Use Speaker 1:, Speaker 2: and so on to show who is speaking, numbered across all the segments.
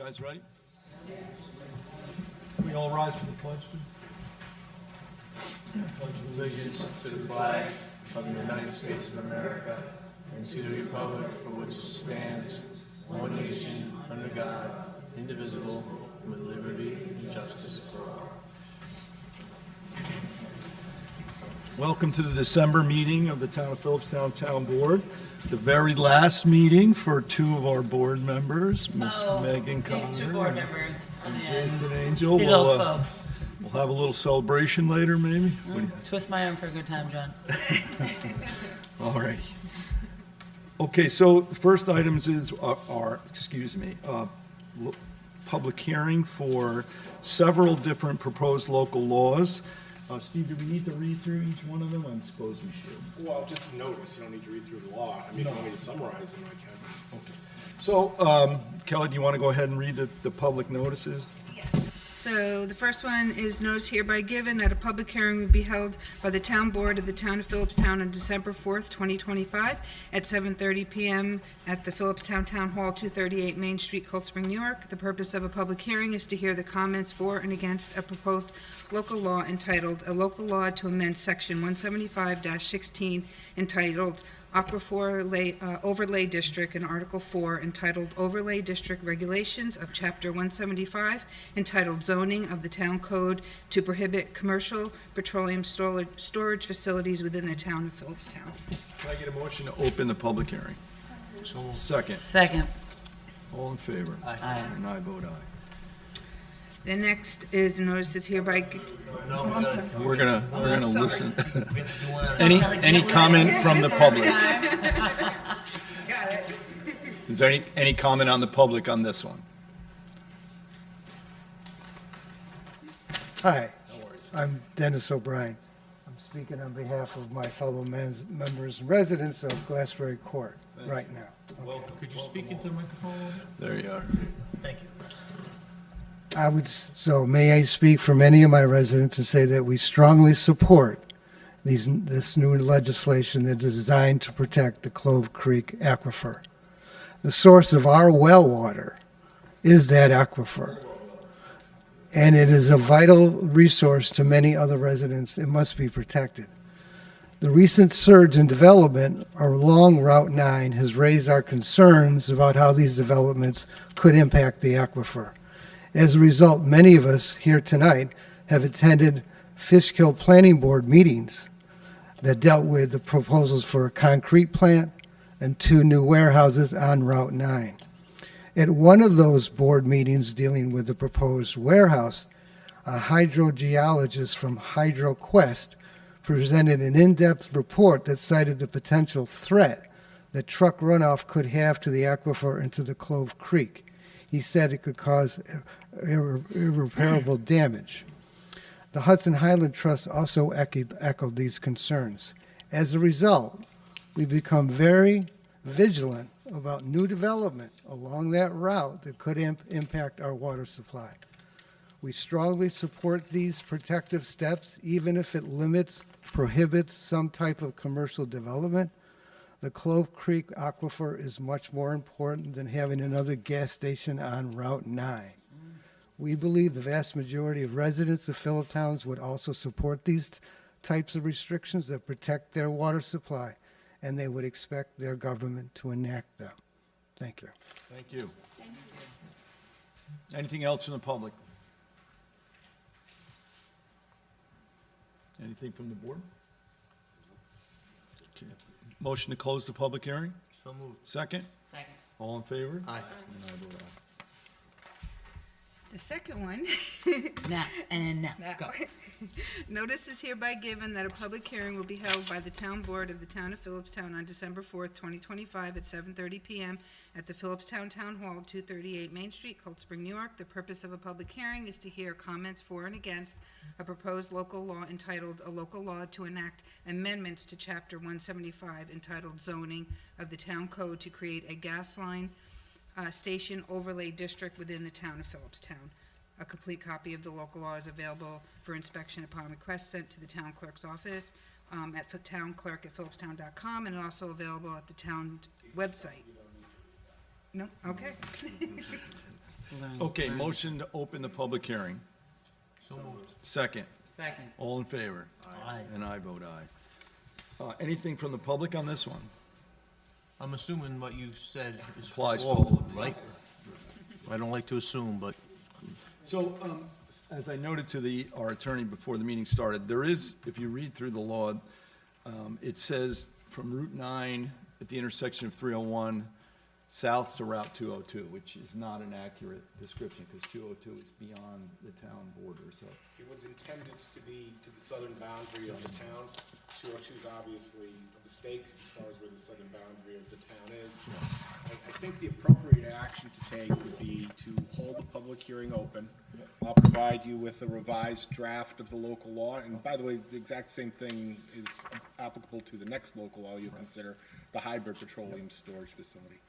Speaker 1: Guys ready? We all rise for the pledge, please.
Speaker 2: Pledge allegiance to the flag of the United States of America and to the republic for which it stands, one nation, under God, indivisible, with liberty and justice for all.
Speaker 1: Welcome to the December meeting of the Town of Philipstown Town Board. The very last meeting for two of our board members, Miss Megan Connor.
Speaker 3: These two board members.
Speaker 1: And Jason Angel.
Speaker 3: These old folks.
Speaker 1: We'll have a little celebration later, maybe.
Speaker 3: Twist my arm for a good time, John.
Speaker 1: All right. Okay, so the first items is public hearing for several different proposed local laws. Steve, do we need to read through each one of them? I suppose we should.
Speaker 4: Well, just a notice, you don't need to read through the law. I mean, if you want me to summarize them, I can.
Speaker 1: Okay. So, Kelly, do you want to go ahead and read the public notices?
Speaker 5: Yes. So the first one is notice hereby given that a public hearing will be held by the Town Board of the Town of Philipstown on December 4th, 2025 at 7:30 p.m. at the Philipstown Town Hall, 238 Main Street, Cold Spring, New York. The purpose of a public hearing is to hear the comments for and against a proposed local law entitled A Local Law to Amend Section 175-16 entitled Aquifer Overlay District and Article 4 entitled Overlay District Regulations of Chapter 175 entitled Zoning of the Town Code to prohibit commercial petroleum storage facilities within the Town of Philipstown.
Speaker 1: Can I get a motion to open the public hearing? Second.
Speaker 3: Second.
Speaker 1: All in favor?
Speaker 3: Aye.
Speaker 1: And I vote aye.
Speaker 5: The next is notices hereby.
Speaker 1: We're gonna listen.
Speaker 2: We have to do one at a
Speaker 1: Any comment from the public?
Speaker 5: Got it.
Speaker 1: Is there any comment on the public on this one?
Speaker 6: Hi, I'm Dennis O'Brien. I'm speaking on behalf of my fellow members and residents of Glassbury Court right now.
Speaker 2: Could you speak into the microphone a little bit?
Speaker 1: There you are.
Speaker 2: Thank you.
Speaker 6: May I speak for many of my residents and say that we strongly support this new legislation that's designed to protect the Clove Creek aquifer. The source of our well water is that aquifer, and it is a vital resource to many other residents. It must be protected. The recent surge in development along Route 9 has raised our concerns about how these developments could impact the aquifer. As a result, many of us here tonight have attended Fishkill Planning Board meetings that dealt with the proposals for a concrete plant and 2 new warehouses on Route 9. At one of those board meetings dealing with the proposed warehouse, a hydrogeologist from HydroQuest presented an in-depth report that cited the potential threat that truck runoff could have to the aquifer and to the Clove Creek. He said it could cause irreparable damage. The Hudson Highland Trust also echoed these concerns. As a result, we've become very vigilant about new development along that route that could impact our water supply. We strongly support these protective steps, even if it prohibits some type of commercial development. The Clove Creek aquifer is much more important than having another gas station on Route 9. We believe the vast majority of residents of Philipstown would also support these types of restrictions that protect their water supply, and they would expect their government to enact them. Thank you.
Speaker 1: Thank you. Anything else from the public? Anything from the board? Okay. Motion to close the public hearing?
Speaker 2: So moved.
Speaker 1: Second?
Speaker 3: Second.
Speaker 1: All in favor?
Speaker 2: Aye.
Speaker 1: And I vote aye.
Speaker 5: The second one.
Speaker 3: Now, go.
Speaker 5: Notice is hereby given that a public hearing will be held by the Town Board of the Town of Philipstown on December 4th, 2025 at 7:30 p.m. at the Philipstown Town Hall, 238 Main Street, Cold Spring, New York. The purpose of a public hearing is to hear comments for and against a proposed local law entitled A Local Law to Enact Amendments to Chapter 175 entitled Zoning of the Town Code to create a gas line station overlay district within the Town of Philipstown. A complete copy of the local law is available for inspection upon request sent to the town clerk's office at townclerk@philipstown.com, and also available at the town website. No? Okay.
Speaker 1: Okay, motion to open the public hearing.
Speaker 2: So moved.
Speaker 1: Second.
Speaker 3: Second.
Speaker 1: All in favor?
Speaker 3: Aye.
Speaker 1: And I vote aye. Anything from the public on this one?
Speaker 2: I'm assuming what you said is for
Speaker 1: Applies to
Speaker 2: all
Speaker 1: all
Speaker 2: of
Speaker 1: of
Speaker 2: them, right? I don't like to assume, but
Speaker 1: So, as I noted to our attorney before the meeting started, there is, if you read through the law, it says from Route 9 at the intersection of 301 south to Route 202, which is not an accurate description because 202 is beyond the town border, so.
Speaker 4: It was intended to be to the southern boundary of the town. 202 is obviously a mistake as far as where the southern boundary of the town is. I think the appropriate action to take would be to hold the public hearing open. I'll provide you with a revised draft of the local law, and by the way, the exact same thing is applicable to the next local law you'll consider, the hybrid petroleum storage facility.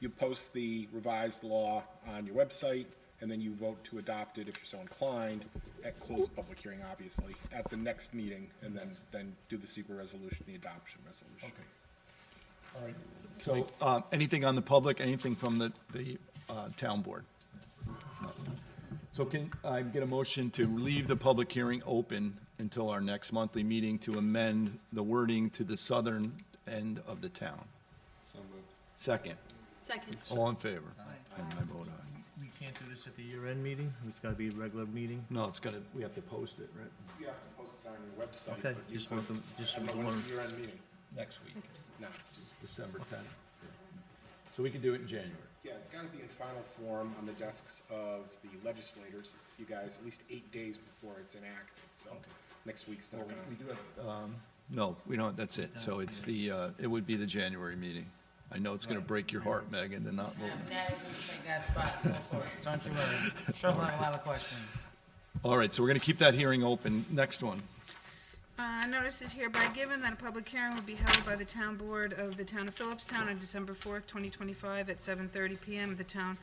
Speaker 4: You post the revised law on your website, and then you vote to adopt it if you're so inclined, at close the public hearing, obviously, at the next meeting, and then do the SEQRA resolution, the adoption resolution.
Speaker 1: All right. So, anything on the public, anything from the town board? No. So can I get a motion to leave the public hearing open until our next monthly meeting to amend the wording to the southern end of the town?
Speaker 4: So moved.
Speaker 1: Second.
Speaker 7: Second.
Speaker 1: All in favor? And I vote aye.
Speaker 2: we can't do this at the year-end meeting? It's gotta be a regular meeting?
Speaker 1: No, we have to post it, right?
Speaker 4: You have to post it on your website.
Speaker 2: Okay,
Speaker 4: but you
Speaker 2: just
Speaker 4: could-
Speaker 2: want them, just
Speaker 4: I don't know,
Speaker 2: want
Speaker 4: when's the year-end meeting?
Speaker 1: Next week,
Speaker 4: No, it's just,
Speaker 1: December 10th. So we can do it in January.
Speaker 4: yeah, it's gotta be in final form on the desks of the legislators. It's you guys at least 8 days before it's enacted, so next week's not gonna.
Speaker 1: We do have, no, we don't, that's it. So it's it would be the January meeting. I know it's going to break your heart, Megan, to not vote.
Speaker 3: That is gonna take that spot full force, don't you worry. She'll have a lot of questions.
Speaker 1: All right, so we're going to keep that hearing open. Next one.
Speaker 5: Notice is hereby given that a public hearing will be held by the town board of the town of Philipstown on December 4th, 2025 at 7:30 PM at the town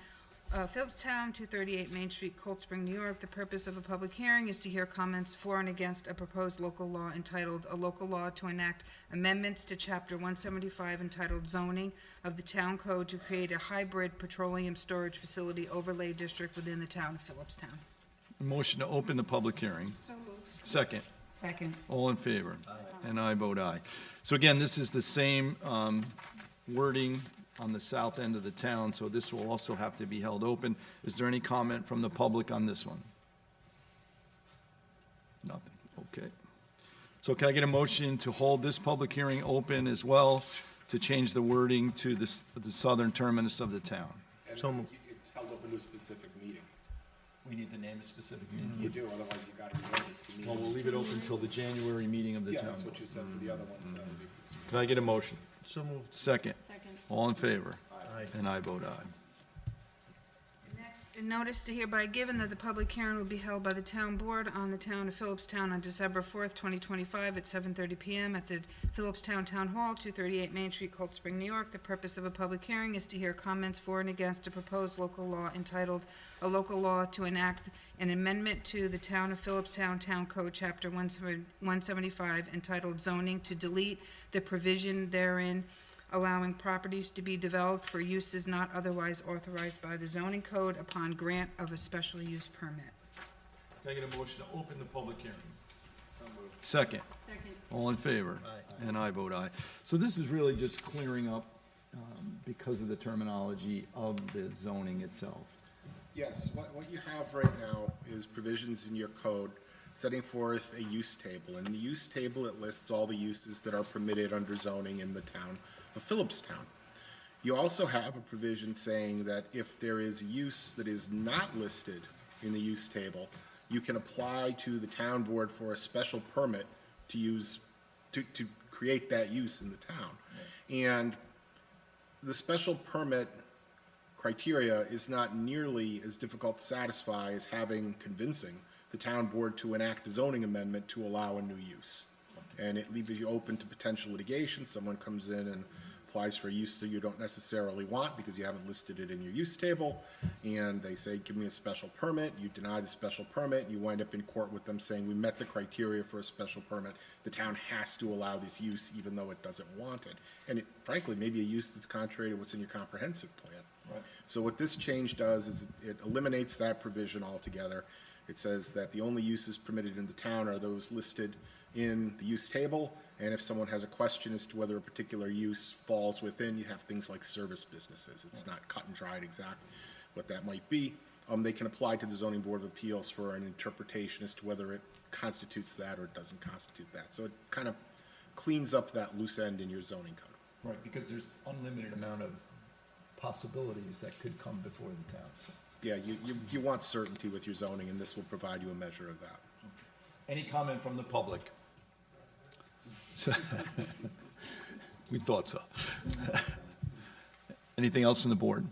Speaker 5: of Philipstown, 238 Main Street, Cold Spring, New York. The purpose of a public hearing is to hear comments for and against a proposed local law entitled "A Local Law to Enact Amendments to Chapter 175 entitled Zoning of the Town Code to Create a Hybrid Petroleum Storage Facility Overlay District within the town of Philipstown."
Speaker 1: Motion to open the public hearing.
Speaker 7: So moved.
Speaker 1: Second.
Speaker 3: Second.
Speaker 1: All in favor? And I vote aye. So again, this is the same wording on the south end of the town, so this will also have to be held open. Is there any comment from the public on this one? Nothing, okay. So can I get a motion to hold this public hearing open as well, to change the wording to the southern terminus of the town?
Speaker 4: And
Speaker 2: So moved.
Speaker 4: it's held open to a specific meeting.
Speaker 1: We need to name a specific
Speaker 4: You do, otherwise you gotta renotice the meeting.
Speaker 1: Well, we'll leave it open until the January meeting of the
Speaker 4: Yeah,
Speaker 1: town.
Speaker 4: that's what you said for the other ones. That would be for the-
Speaker 1: Can I get a motion?
Speaker 2: So moved.
Speaker 1: Second.
Speaker 7: Second.
Speaker 1: All in favor?
Speaker 2: Aye.
Speaker 1: And I vote aye.
Speaker 5: Next, a notice to hereby given that the public hearing will be held by the town board on the town of Philipstown on December 4th, 2025 at 7:30 PM at the Philipstown Town Hall, 238 Main Street, Cold Spring, New York. The purpose of a public hearing is to hear comments for and against a proposed local law entitled "A Local Law to Enact an Amendment to the Town of Philipstown Town Code, Chapter 175, entitled Zoning, to delete the provision therein allowing properties to be developed for uses not otherwise authorized by the zoning code upon grant of a special use permit."
Speaker 1: Can I get a motion to open the public hearing? Second.
Speaker 7: Second.
Speaker 1: All in favor? And I vote aye. So this is really just clearing up because of the terminology of the zoning itself.
Speaker 4: Yes, what you have right now is provisions in your code setting forth a use table. And in the use table, it lists all the uses that are permitted under zoning in the town of Philipstown. You also have a provision saying that if there is a use that is not listed in the use table, you can apply to the town board for a special permit to use, to create that use in the town. And the special permit criteria is not nearly as difficult to satisfy as having convincing the town board to enact a zoning amendment to allow a new use. And it leaves you open to potential litigation. Someone comes in and applies for a use that you don't necessarily want because you haven't listed it in your use table, and they say, give me a special permit. You deny the special permit, and you wind up in court with them saying, we met the criteria for a special permit. The town has to allow this use even though it doesn't want it. And it, frankly, may be a use that's contrary to what's in your comprehensive plan. So what this change does is it eliminates that provision altogether. It says that the only uses permitted in the town are those listed in the use table, and if someone has a question as to whether a particular use falls within, you have things like service businesses. It's not cut and dried exactly what that might be. They can apply to the Zoning Board of Appeals for an interpretation as to whether it constitutes that or it doesn't constitute that. So it kind of cleans up that loose end in your zoning code.
Speaker 1: Right, because there's unlimited amount of possibilities that could come before the town. So,
Speaker 4: Yeah, you want certainty with your zoning, and this will provide you a measure of that.
Speaker 1: any comment from the public? We thought so. Anything else from the board?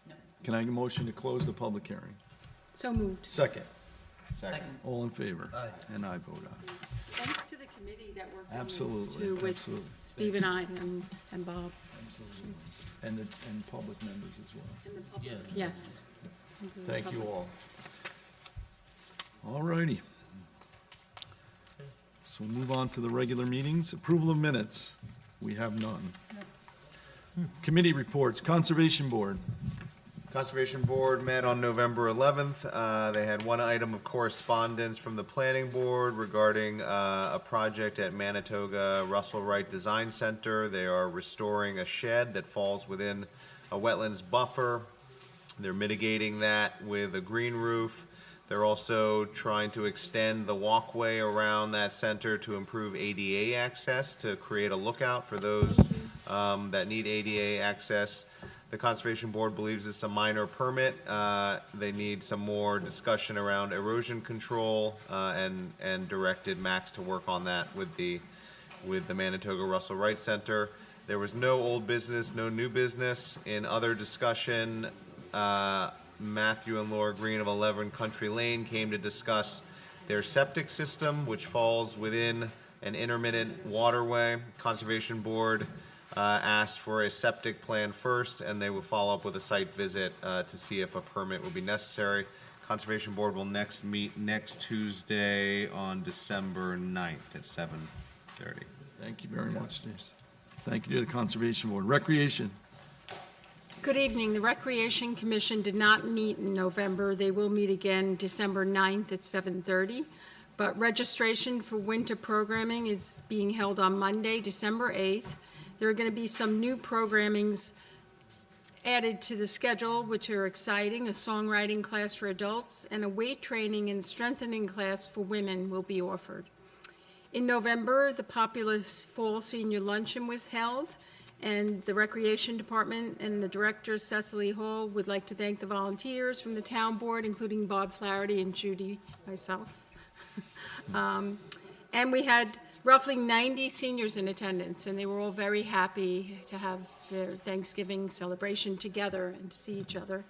Speaker 3: No.
Speaker 1: Can I get a motion to close the public hearing?
Speaker 7: So moved.
Speaker 1: Second.
Speaker 3: Second.
Speaker 1: All in favor? Aye. And I vote aye.
Speaker 7: Thanks to the committee that worked on this
Speaker 1: Absolutely,
Speaker 7: too, with
Speaker 1: absolutely.
Speaker 7: Steve and I and Bob.
Speaker 1: Absolutely. And public members as well.
Speaker 7: And the public.
Speaker 3: Yeah.
Speaker 7: Yes.
Speaker 1: Thank you all. All righty. So we'll move on to the regular meetings. Approval of minutes. We have none. Committee reports. Conservation Board.
Speaker 8: Conservation Board met on November 11th. They had one item of correspondence from the Planning Board regarding a project at Manitoga Russell Wright Design Center. They are restoring a shed that falls within a wetlands buffer. They're mitigating that with a green roof. They're also trying to extend the walkway around that center to improve ADA access, to create a lookout for those that need ADA access. The Conservation Board believes it's a minor permit. They need some more discussion around erosion control, and directed Max to work on that with the Manitoga Russell Wright Center. There was no old business, no new business. In other discussion, Matthew and Laura Green of 11 Country Lane came to discuss their septic system, which falls within an intermittent waterway. Conservation Board asked for a septic plan first, and they will follow up with a site visit to see if a permit will be necessary. Conservation Board will next meet next Tuesday on December 9th at 7:30.
Speaker 1: Thank you very much, Steve. Thank you to the Conservation Board. Recreation.
Speaker 7: Good evening. The Recreation Commission did not meet in November. They will meet again December 9th at 7:30. But registration for winter programming is being held on Monday, December 8th. There are going to be some new programmings added to the schedule, which are exciting. A songwriting class for adults and a weight training and strengthening class for women will be offered. In November, the popular Fall Senior Luncheon was held, and the Recreation Department and the Director, Cecily Hall, would like to thank the volunteers from the Town Board, including Bob Flaherty and Judy, myself. And we had roughly 90 seniors in attendance, and they were all very happy to have their Thanksgiving celebration together and to see each other.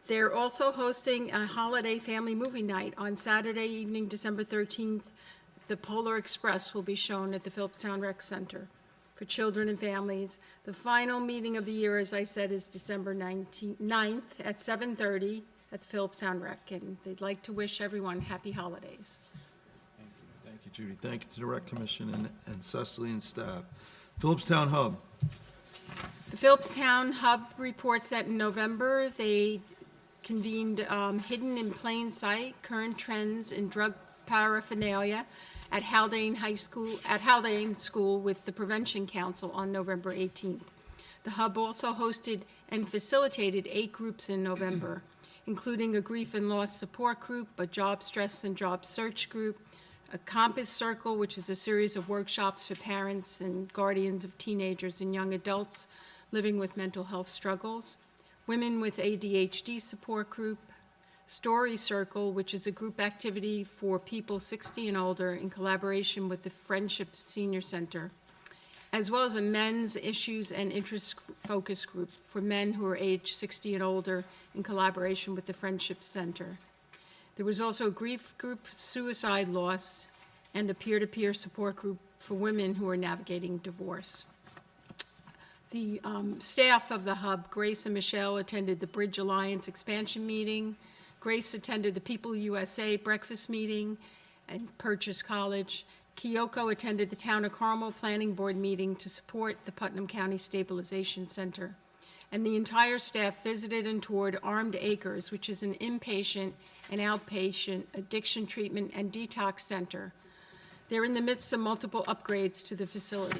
Speaker 7: They're also hosting a holiday family movie night on Saturday evening, December 13th. The Polar Express will be shown at the Philipstown Rec Center for children and families. The final meeting of the year, as I said, is December 9th at 7:30 at the Philipstown Rec, and they'd like to wish everyone happy holidays.
Speaker 1: Thank you, Judy. Thank you to the Rec Commission and Cecily and staff. Philipstown Hub.
Speaker 7: The Philipstown Hub reports that in November, they convened Hidden in Plain Sight, Current Trends in Drug Paraphernalia at Haldane School with the Prevention Council on November 18th. The Hub also hosted and facilitated 8 groups in November, including a grief and loss support group, a job stress and job search group, a Compass Circle, which is a series of workshops for parents and guardians of teenagers and young adults living with mental health struggles, Women with ADHD support group, Story Circle, which is a group activity for people 60 and older in collaboration with the Friendship Senior Center, as well as a men's issues and interest focus group for men who are age 60 and older in collaboration with the Friendship Center. There was also a grief group, suicide loss, and a peer-to-peer support group for women who are navigating divorce. The staff of the Hub, Grace and Michelle, attended the Bridge Alliance expansion meeting. Grace attended the People USA breakfast meeting at Purchase College. Kyoko attended the Town of Carmel Planning Board meeting to support the Putnam County Stabilization Center. and the entire staff visited and toured Armed Acres, which is an inpatient and outpatient addiction treatment and detox center. They're in the midst of multiple upgrades to the facility.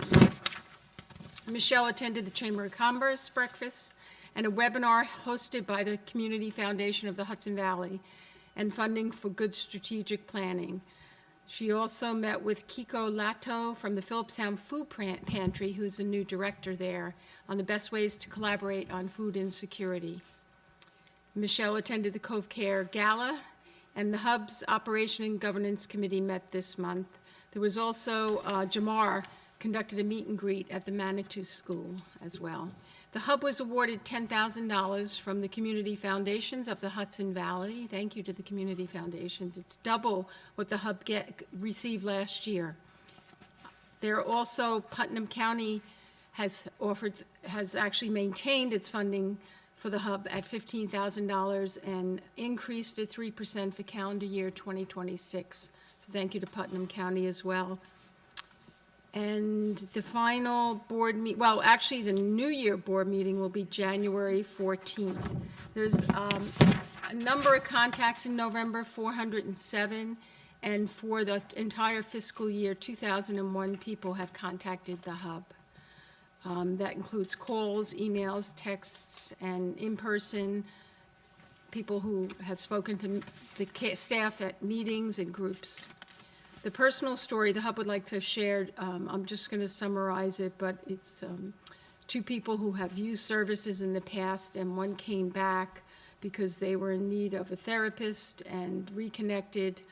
Speaker 7: Michelle attended the Chamber of Commerce breakfast and a webinar hosted by the Community Foundation of the Hudson Valley and Funding for Good Strategic Planning. She also met with Kiko Lato from the Philipstown Food Pantry, who's a new director there, on the best ways to collaborate on food insecurity. Michelle attended the Cove Care Gala, and the Hub's Operation and Governance Committee met this month. There was also Jamar conducted a meet and greet at the Manitou School as well. The Hub was awarded $10,000 from the Community Foundations of the Hudson Valley. Thank you to the Community Foundations. It's double what the Hub received last year. There are also, Putnam County has actually maintained its funding for the Hub at $15,000 and increased it 3% for calendar year 2026. So thank you to Putnam County as well. And the final board well, actually, the New Year board meeting will be January 14th. There's a number of contacts in November, 407, and for the entire fiscal year, 2001 people have contacted the Hub. That includes calls, emails, texts, and in-person people who have spoken to the staff at meetings and groups. The personal story the Hub would like to share, I'm just going to summarize it, but it's two people who have used services in the past, and one came back because they were in need of a therapist and reconnected.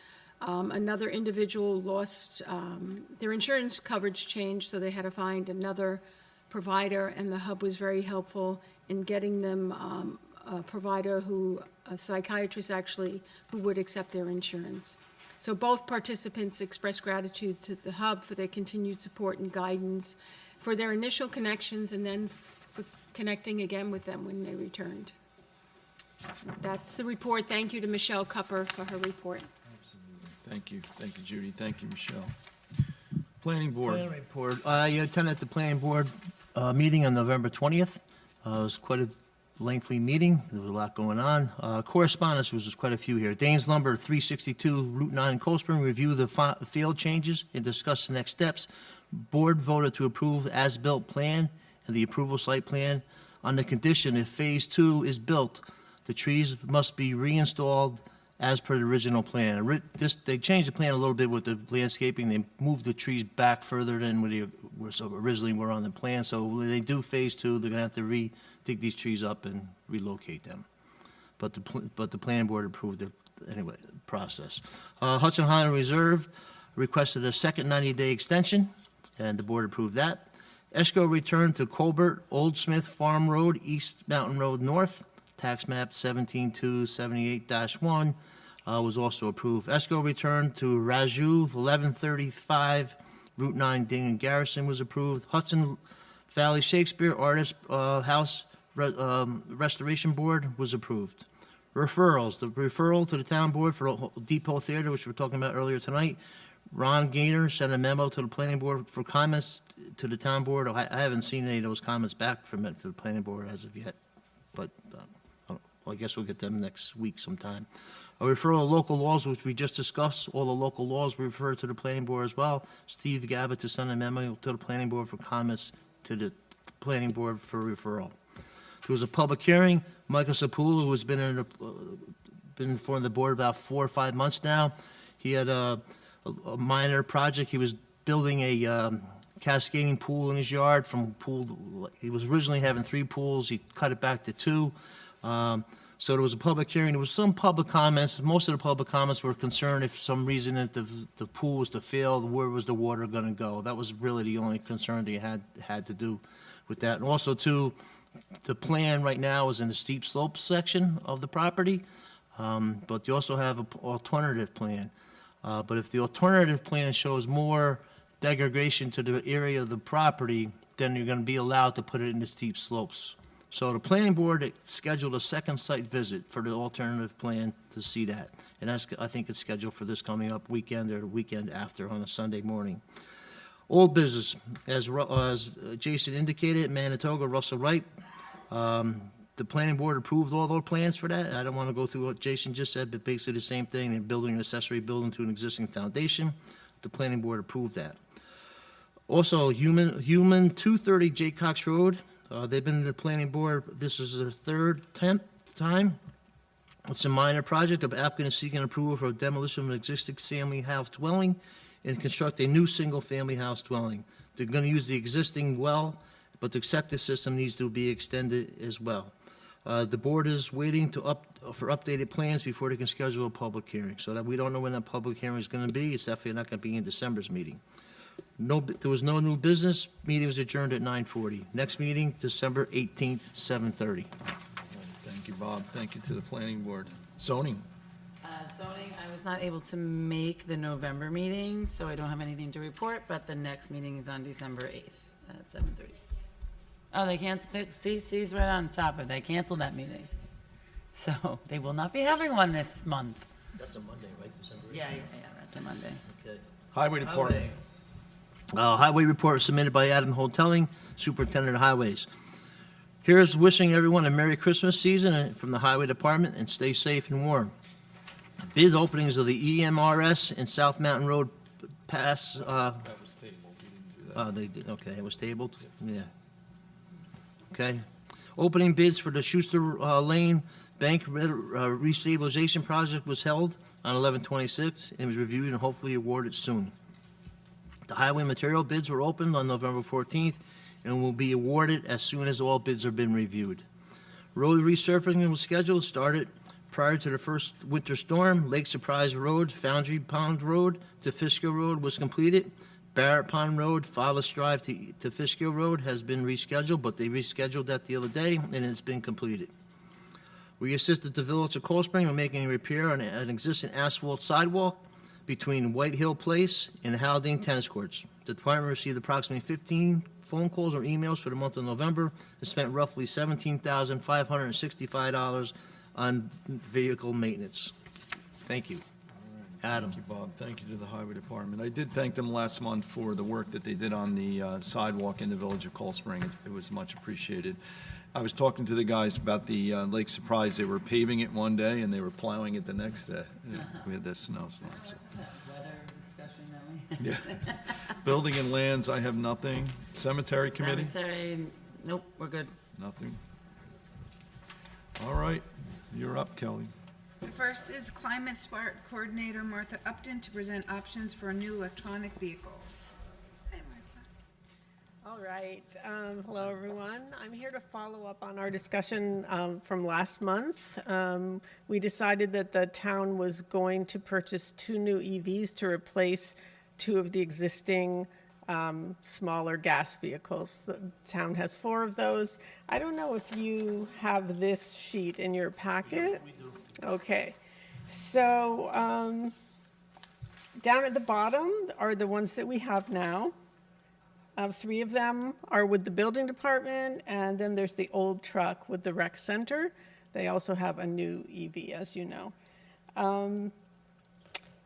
Speaker 7: Another individual lost, their insurance coverage changed, so they had to find another provider, and the Hub was very helpful in getting them a provider a psychiatrist actually, who would accept their insurance. So both participants expressed gratitude to the Hub for their continued support and guidance, for their initial connections, and then for connecting again with them when they returned. That's the report. Thank you to Michelle Cupper for her report.
Speaker 1: Thank you, Judy, thank you, Michelle. Planning Board.
Speaker 2: Planning report. I attended the planning board meeting on November 20th. It was quite a lengthy meeting. There was a lot going on. Correspondence was just quite a few here. Danes Lumber, 362 Route 9 in Cold Spring, review the field changes and discuss the next steps. Board voted to approve as-built plan and the approval site plan on the condition if Phase 2 is built, the trees must be reinstalled as per the original plan. They changed the plan a little bit with the landscaping. They moved the trees back further than what they originally were on the plan. So when they do Phase 2, they're gonna have to dig these trees up and relocate them. But the planning board approved it anyway, process. Hudson Highland Reserve requested a second 90-day extension, and the board approved that. Escrow returned to Corbett, Old Smith Farm Road, East Mountain Road North, tax map 17278-1, was also approved. Escrow returned to Raju, 1135 Route 9, Ding and Garrison was approved. Hudson Valley Shakespeare Artist House Restoration Board was approved. Referrals, the referral to the town board for Depot Theater, which we were talking about earlier tonight. Ron Gaynor sent a memo to the planning board for comments to the town board. I haven't seen any of those comments back from it for the planning board as of yet, but I guess we'll get them next week sometime. A referral of local laws, which we just discussed, all the local laws we refer to the planning board as well. Steve Gabbett to send a memo to the planning board for comments to the planning board for referral. There was a public hearing. Michael Sapula, who has been in before the board about 4 or 5 months now. He had a minor project. He was building a cascading pool in his yard he was originally having 3 pools. He cut it back to 2. So there was a public hearing. There was some public comments. Most of the public comments were concerned if some reason if the pool was to fail, where was the water going to go? That was really the only concern they had to do with that. And also, too, the plan right now is in the steep slope section of the property, but you also have an alternative plan. But if the alternative plan shows more degradation to the area of the property, then you're going to be allowed to put it in the steep slopes. So the planning board scheduled a second site visit for the alternative plan to see that. And I think it's scheduled for this coming up weekend or the weekend after on a Sunday morning. Old business, as Jason indicated, Manitoga, Russell Wright
Speaker 9: The planning board approved all their plans for that. I don't want to go through what Jason just said, but basically the same thing. They're building an accessory building to an existing foundation. The planning board approved that. Also, Human 230 J. Cox Road, they've been to the planning board, this is their third time. It's a minor project. The applicant is seeking approval for demolition of an existing family house dwelling and construct a new single-family house dwelling. They're going to use the existing well, but the septic system needs to be extended as well. The board is waiting for updated plans before they can schedule a public hearing, so that we don't know when that public hearing is going to be. It's definitely not going to be in December's meeting. There was no new business. Meeting was adjourned at 9:40. Next meeting, December 18th, 7:30.
Speaker 1: Thank you, Bob. Thank you to the planning board. Zoning.
Speaker 3: Zoning, I was not able to make the November meeting, so I don't have anything to report, but the next meeting is on December 8th at 7:30. Oh, they canceled, CC's right on top of it. They canceled that meeting. So they will not be having one this month.
Speaker 9: That's a Monday, right, December 8th?
Speaker 3: Yeah, that's a Monday.
Speaker 9: Okay.
Speaker 1: Highway Department.
Speaker 9: Highway report submitted by Adam Hoteling, Superintendent of Highways. Here's wishing everyone a Merry Christmas season from the Highway Department, and stay safe and warm. Bid openings of the EMRS and South Mountain Road Pass,
Speaker 1: That was tabled. We didn't do that.
Speaker 9: oh, they did, okay, it was tabled? Yeah. Okay. Opening bids for the Schuster Lane Bank ReStabilization project was held on 11/26 and was reviewed and hopefully awarded soon. The highway material bids were opened on November 14th and will be awarded as soon as all bids have been reviewed. Road resurfacing was scheduled, started prior to the first winter storm. Lake Surprise Road, Foundry Pond Road to Fishkill Road was completed. Barrett Pond Road, Follis Drive to Fishkill Road has been rescheduled, but they rescheduled that the other day, and it's been completed. We assisted the Village of Cold Spring in making a repair on an existing asphalt sidewalk between White Hill Place and the Haldane Tennis Courts. The department received approximately 15 phone calls or emails for the month of November and spent roughly $17,565 on vehicle maintenance. Thank you. Adam.
Speaker 1: Thank you, Bob. Thank you to the Highway Department. I did thank them last month for the work that they did on the sidewalk in the Village of Cold Spring. It was much appreciated. I was talking to the guys about the Lake Surprise. They were paving it one day and they were plowing it the next day. We had this snowstorm. So.
Speaker 3: Weather discussion, Ellie?
Speaker 1: Yeah. Building and lands, I have nothing. Cemetery Committee?
Speaker 3: Cemetery, nope, we're good.
Speaker 1: Nothing. All right, you're up, Kelly.
Speaker 5: The first is Climate Smart Coordinator Martha Upton to present options for new electronic vehicles. Hi, Martha.
Speaker 10: All right. Hello, everyone. I'm here to follow up on our discussion from last month. We decided that the town was going to purchase 2 new EVs to replace 2 of the existing smaller gas vehicles. The town has 4 of those. I don't know if you have this sheet in your packet. We do. Okay. So down at the bottom are the ones that we have now. 3 of them are with the building department, and then there's the old truck with the rec center. They also have a new EV, as you know.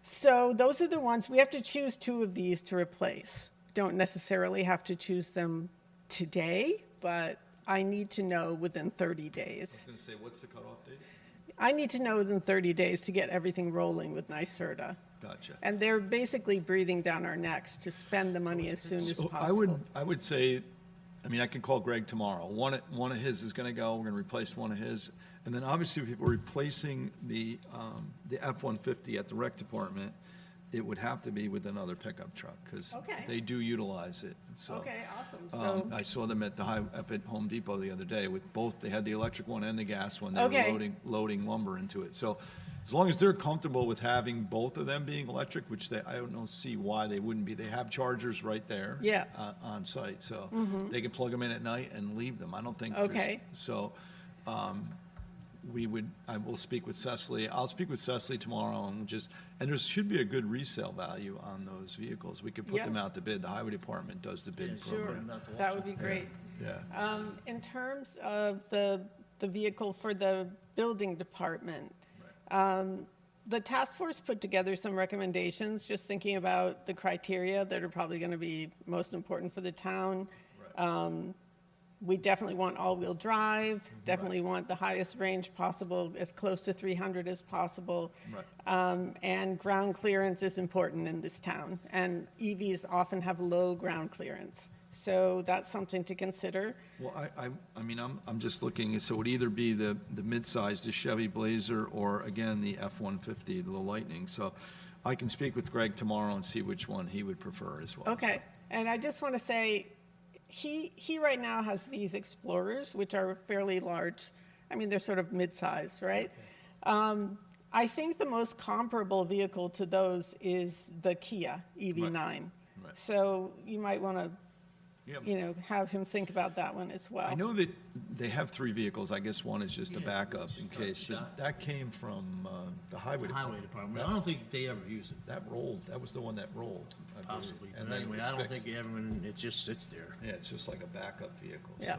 Speaker 10: So those are the ones, we have to choose 2 of these to replace. Don't necessarily have to choose them today, but I need to know within 30 days.
Speaker 1: I was going to say, what's the cutoff date?
Speaker 10: I need to know within 30 days to get everything rolling with NYSERDA.
Speaker 1: Gotcha.
Speaker 10: And they're basically breathing down our necks to spend the money as soon as
Speaker 1: So
Speaker 10: possible.
Speaker 1: I would say, I mean, I can call Greg tomorrow. One of his is going to go. We're going to replace one of his. And then obviously, if we're replacing the F-150 at the rec department, it would have to be with another pickup truck because
Speaker 10: Okay.
Speaker 1: they do utilize it. So,
Speaker 10: Okay, awesome. So,
Speaker 1: I saw them up at Home Depot the other day with both. They had the electric one and the gas one. They
Speaker 10: Okay.
Speaker 1: were loading lumber into it. So as long as they're comfortable with having both of them being electric, which I don't see why they wouldn't be. They have chargers right there.
Speaker 10: Yeah.
Speaker 1: On site, so they can plug them in at night and leave them. I don't think.
Speaker 10: Okay.
Speaker 1: So, I will speak with Cecily. I'll speak with Cecily tomorrow and there should be a good resale value on those vehicles. We could put
Speaker 10: Yeah.
Speaker 1: them out to bid. The highway department does the bid
Speaker 10: sure,
Speaker 1: program.
Speaker 10: that would be great.
Speaker 1: Yeah.
Speaker 10: In terms of the vehicle for the building department, the task force put together some recommendations, just thinking about the criteria that are probably going to be most important for the town. We definitely want all-wheel drive, definitely want the highest range possible, as close to 300 as possible.
Speaker 1: Right.
Speaker 10: And ground clearance is important in this town, and EVs often have low ground clearance. So that's something to consider.
Speaker 1: Well, I mean, I'm just looking, so it would either be the mid-size, the Chevy Blazer, or again, the F-150, the Lightning. So I can speak with Greg tomorrow and see which one he would prefer as well.
Speaker 10: Okay, and I just want to say, he right now has these Explorers, which are fairly large. I mean, they're sort of mid-sized, right? I think the most comparable vehicle to those is the Kia EV9.
Speaker 1: Right.
Speaker 10: So you might want to,
Speaker 1: Yep.
Speaker 10: have him think about that one as well.
Speaker 1: I know that they have 3 vehicles. I guess one is just a backup in case, but that came from the highway
Speaker 9: The highway
Speaker 1: department.
Speaker 9: department, I don't think they ever use it,
Speaker 1: That rolled, that was the one that rolled, I believe.
Speaker 9: possibly.
Speaker 1: And
Speaker 9: But
Speaker 1: then it
Speaker 9: anyway,
Speaker 1: was
Speaker 9: I don't
Speaker 1: fixed.
Speaker 9: think everyone, it just sits there.
Speaker 1: Yeah, it's just like a backup vehicle. so.
Speaker 10: Yeah.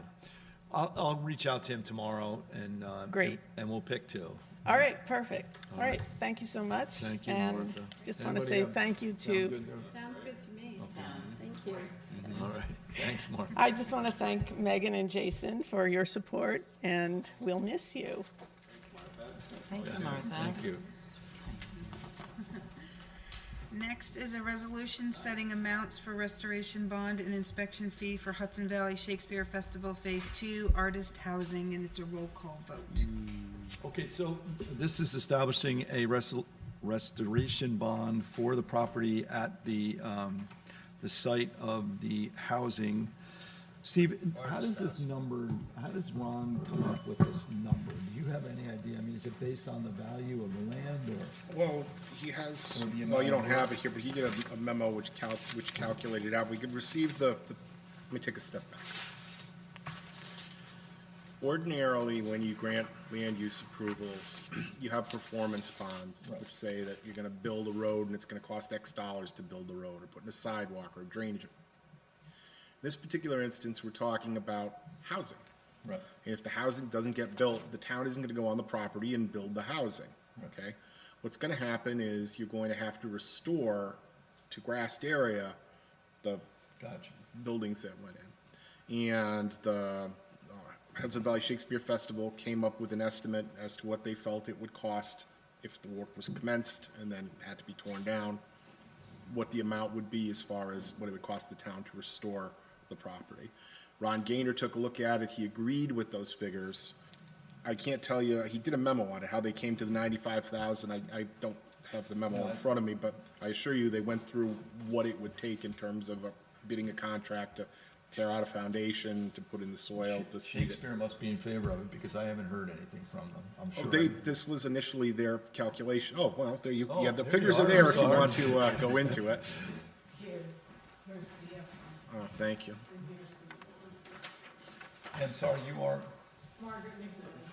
Speaker 1: I'll reach out to him tomorrow and.
Speaker 10: Great.
Speaker 1: And we'll pick 2.
Speaker 10: All right, perfect. All right, thank you so much.
Speaker 1: Thank you,
Speaker 10: And
Speaker 1: Martha.
Speaker 10: just want to
Speaker 1: Anybody
Speaker 10: say
Speaker 1: have-
Speaker 10: thank you
Speaker 1: Sound
Speaker 10: to,
Speaker 1: good there?
Speaker 7: Sounds good to me. Thank you.
Speaker 1: All right, thanks, Mark.
Speaker 10: I just want to thank Megan and Jason for your support, and we'll miss you.
Speaker 3: Thank you, Martha.
Speaker 1: Thank you.
Speaker 5: Next is a resolution setting amounts for restoration bond and inspection fee for Hudson Valley Shakespeare Festival Phase 2 Artist Housing, and it's a roll call vote.
Speaker 1: Okay, so this is establishing a restoration bond for the property at the site of the housing. Steve, how does this number, how does Ron come up with this number? Do you have any idea? I mean, is it based on the value of the land or?
Speaker 4: Well, he has,
Speaker 1: Or the
Speaker 4: well, you
Speaker 1: amount
Speaker 4: don't
Speaker 1: of
Speaker 4: have it here, but he did a memo which calculated out. We could receive let me take a step back. Ordinarily, when you grant land use approvals, you have performance bonds, which say that you're gonna build a road and it's gonna cost X dollars to build the road, or put in a sidewalk or drainage. In this particular instance, we're talking about housing.
Speaker 1: Right.
Speaker 4: And if the housing doesn't get built, the town isn't gonna go on the property and build the housing, okay? What's gonna happen is you're going to have to restore to grassed area the
Speaker 1: Gotcha.
Speaker 4: buildings that went in. And the Hudson Valley Shakespeare Festival came up with an estimate as to what they felt it would cost if the work was commenced and then had to be torn down, what the amount would be as far as what it would cost the town to restore the property. Ron Gaynor took a look at it, he agreed with those figures. I can't tell you, he did a memo on it, how they came to the 95,000, I don't have the memo in front of me, but I assure you, they went through what it would take in terms of bidding a contract to tear out a foundation, to put in the soil, to seed it.
Speaker 1: Shakespeare must be in favor of it because I haven't heard anything from them, I'm
Speaker 4: Oh,
Speaker 1: sure.
Speaker 4: this was initially their calculation, oh, well, there you,
Speaker 1: Oh,
Speaker 4: yeah, the
Speaker 1: there
Speaker 4: figures
Speaker 1: you
Speaker 4: are
Speaker 1: are.
Speaker 4: there
Speaker 1: I'm
Speaker 4: if you
Speaker 1: sorry.
Speaker 4: want to go into it.
Speaker 3: Here's the yes.
Speaker 4: Oh, thank you.
Speaker 1: I'm sorry, you are?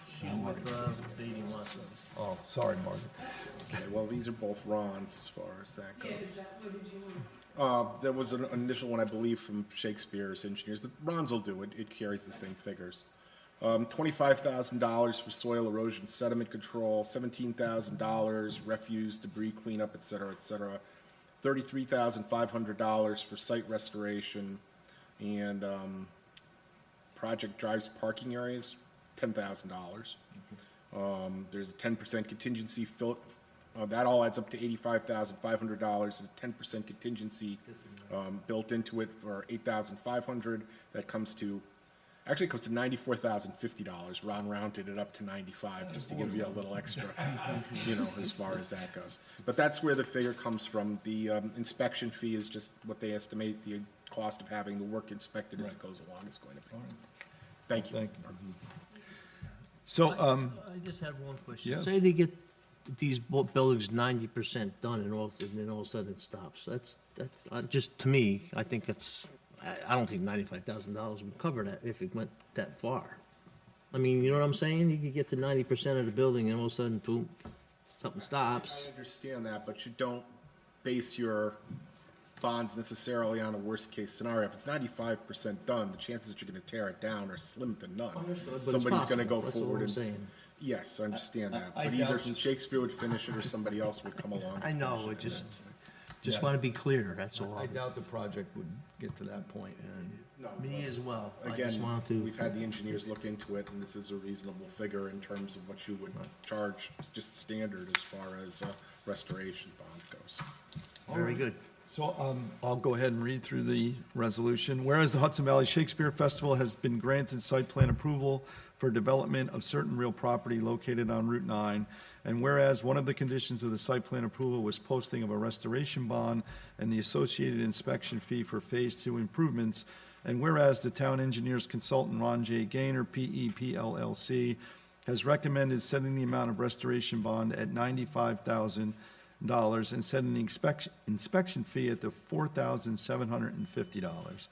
Speaker 9: She's with Beatty Watson.
Speaker 1: Oh, sorry, Margaret.
Speaker 4: Okay, well, these are both Ron's as far as that goes. There was an initial one, I believe, from Shakespeare's engineers, but Ron's will do it. It carries the same figures. $25,000 for soil erosion sediment control, $17,000 refuse, debris cleanup, et cetera, et cetera. $33,500 for site restoration and project drives parking areas, $10,000. There's a 10% contingency, that all adds up to $85,500. There's a 10% contingency built into it for $8,500. That comes to, actually it comes to $94,050. Ron rounded it up to 95 just to give you a little extra, as far as that goes. But that's where the figure comes from. The inspection fee is just what they estimate the cost of having the work inspected as it goes along is going to be. Thank you.
Speaker 1: Thank you. So,
Speaker 9: I just had one question.
Speaker 1: Yeah.
Speaker 9: Say they get these buildings 90% done and then all of a sudden it stops. That's just, to me, I think I don't think $95,000 would cover that if it went that far. I mean, you know what I'm saying? You could get to 90% of the building and all of a sudden, boom, something
Speaker 4: I
Speaker 9: stops.
Speaker 4: understand that, but you don't base your bonds necessarily on a worst-case scenario. If it's 95% done, the chances that you're gonna tear it down are slim to none.
Speaker 9: Understood, but it's
Speaker 4: Somebody's gonna
Speaker 9: possible.
Speaker 4: go
Speaker 9: That's all
Speaker 4: forward
Speaker 9: I'm
Speaker 4: and,
Speaker 9: saying.
Speaker 4: yes, I understand that,
Speaker 1: I
Speaker 4: but either
Speaker 1: doubt this-
Speaker 4: Shakespeare would finish it or somebody else would come along.
Speaker 9: I
Speaker 4: and
Speaker 9: know,
Speaker 4: finish
Speaker 9: it just
Speaker 1: Yeah.
Speaker 9: want to be clear, that's all.
Speaker 1: I doubt the project would get to that point, and
Speaker 4: No.
Speaker 9: Me as well. I just
Speaker 4: Again,
Speaker 9: wanted to.
Speaker 4: we've had the engineers look into it, and this is a reasonable figure in terms of what you would charge, it's just standard as far as restoration bond goes.
Speaker 9: Very good.
Speaker 1: So I'll go ahead and read through the resolution. Whereas the Hudson Valley Shakespeare Festival has been granted site plan approval for development of certain real property located on Route 9, and whereas one of the conditions of the site plan approval was posting of a restoration bond and the associated inspection fee for Phase 2 improvements, and whereas the town engineers consultant Ron J. Gaynor, PEP LLC, has recommended setting the amount of restoration bond at $95,000 and setting the inspection fee at the $4,750.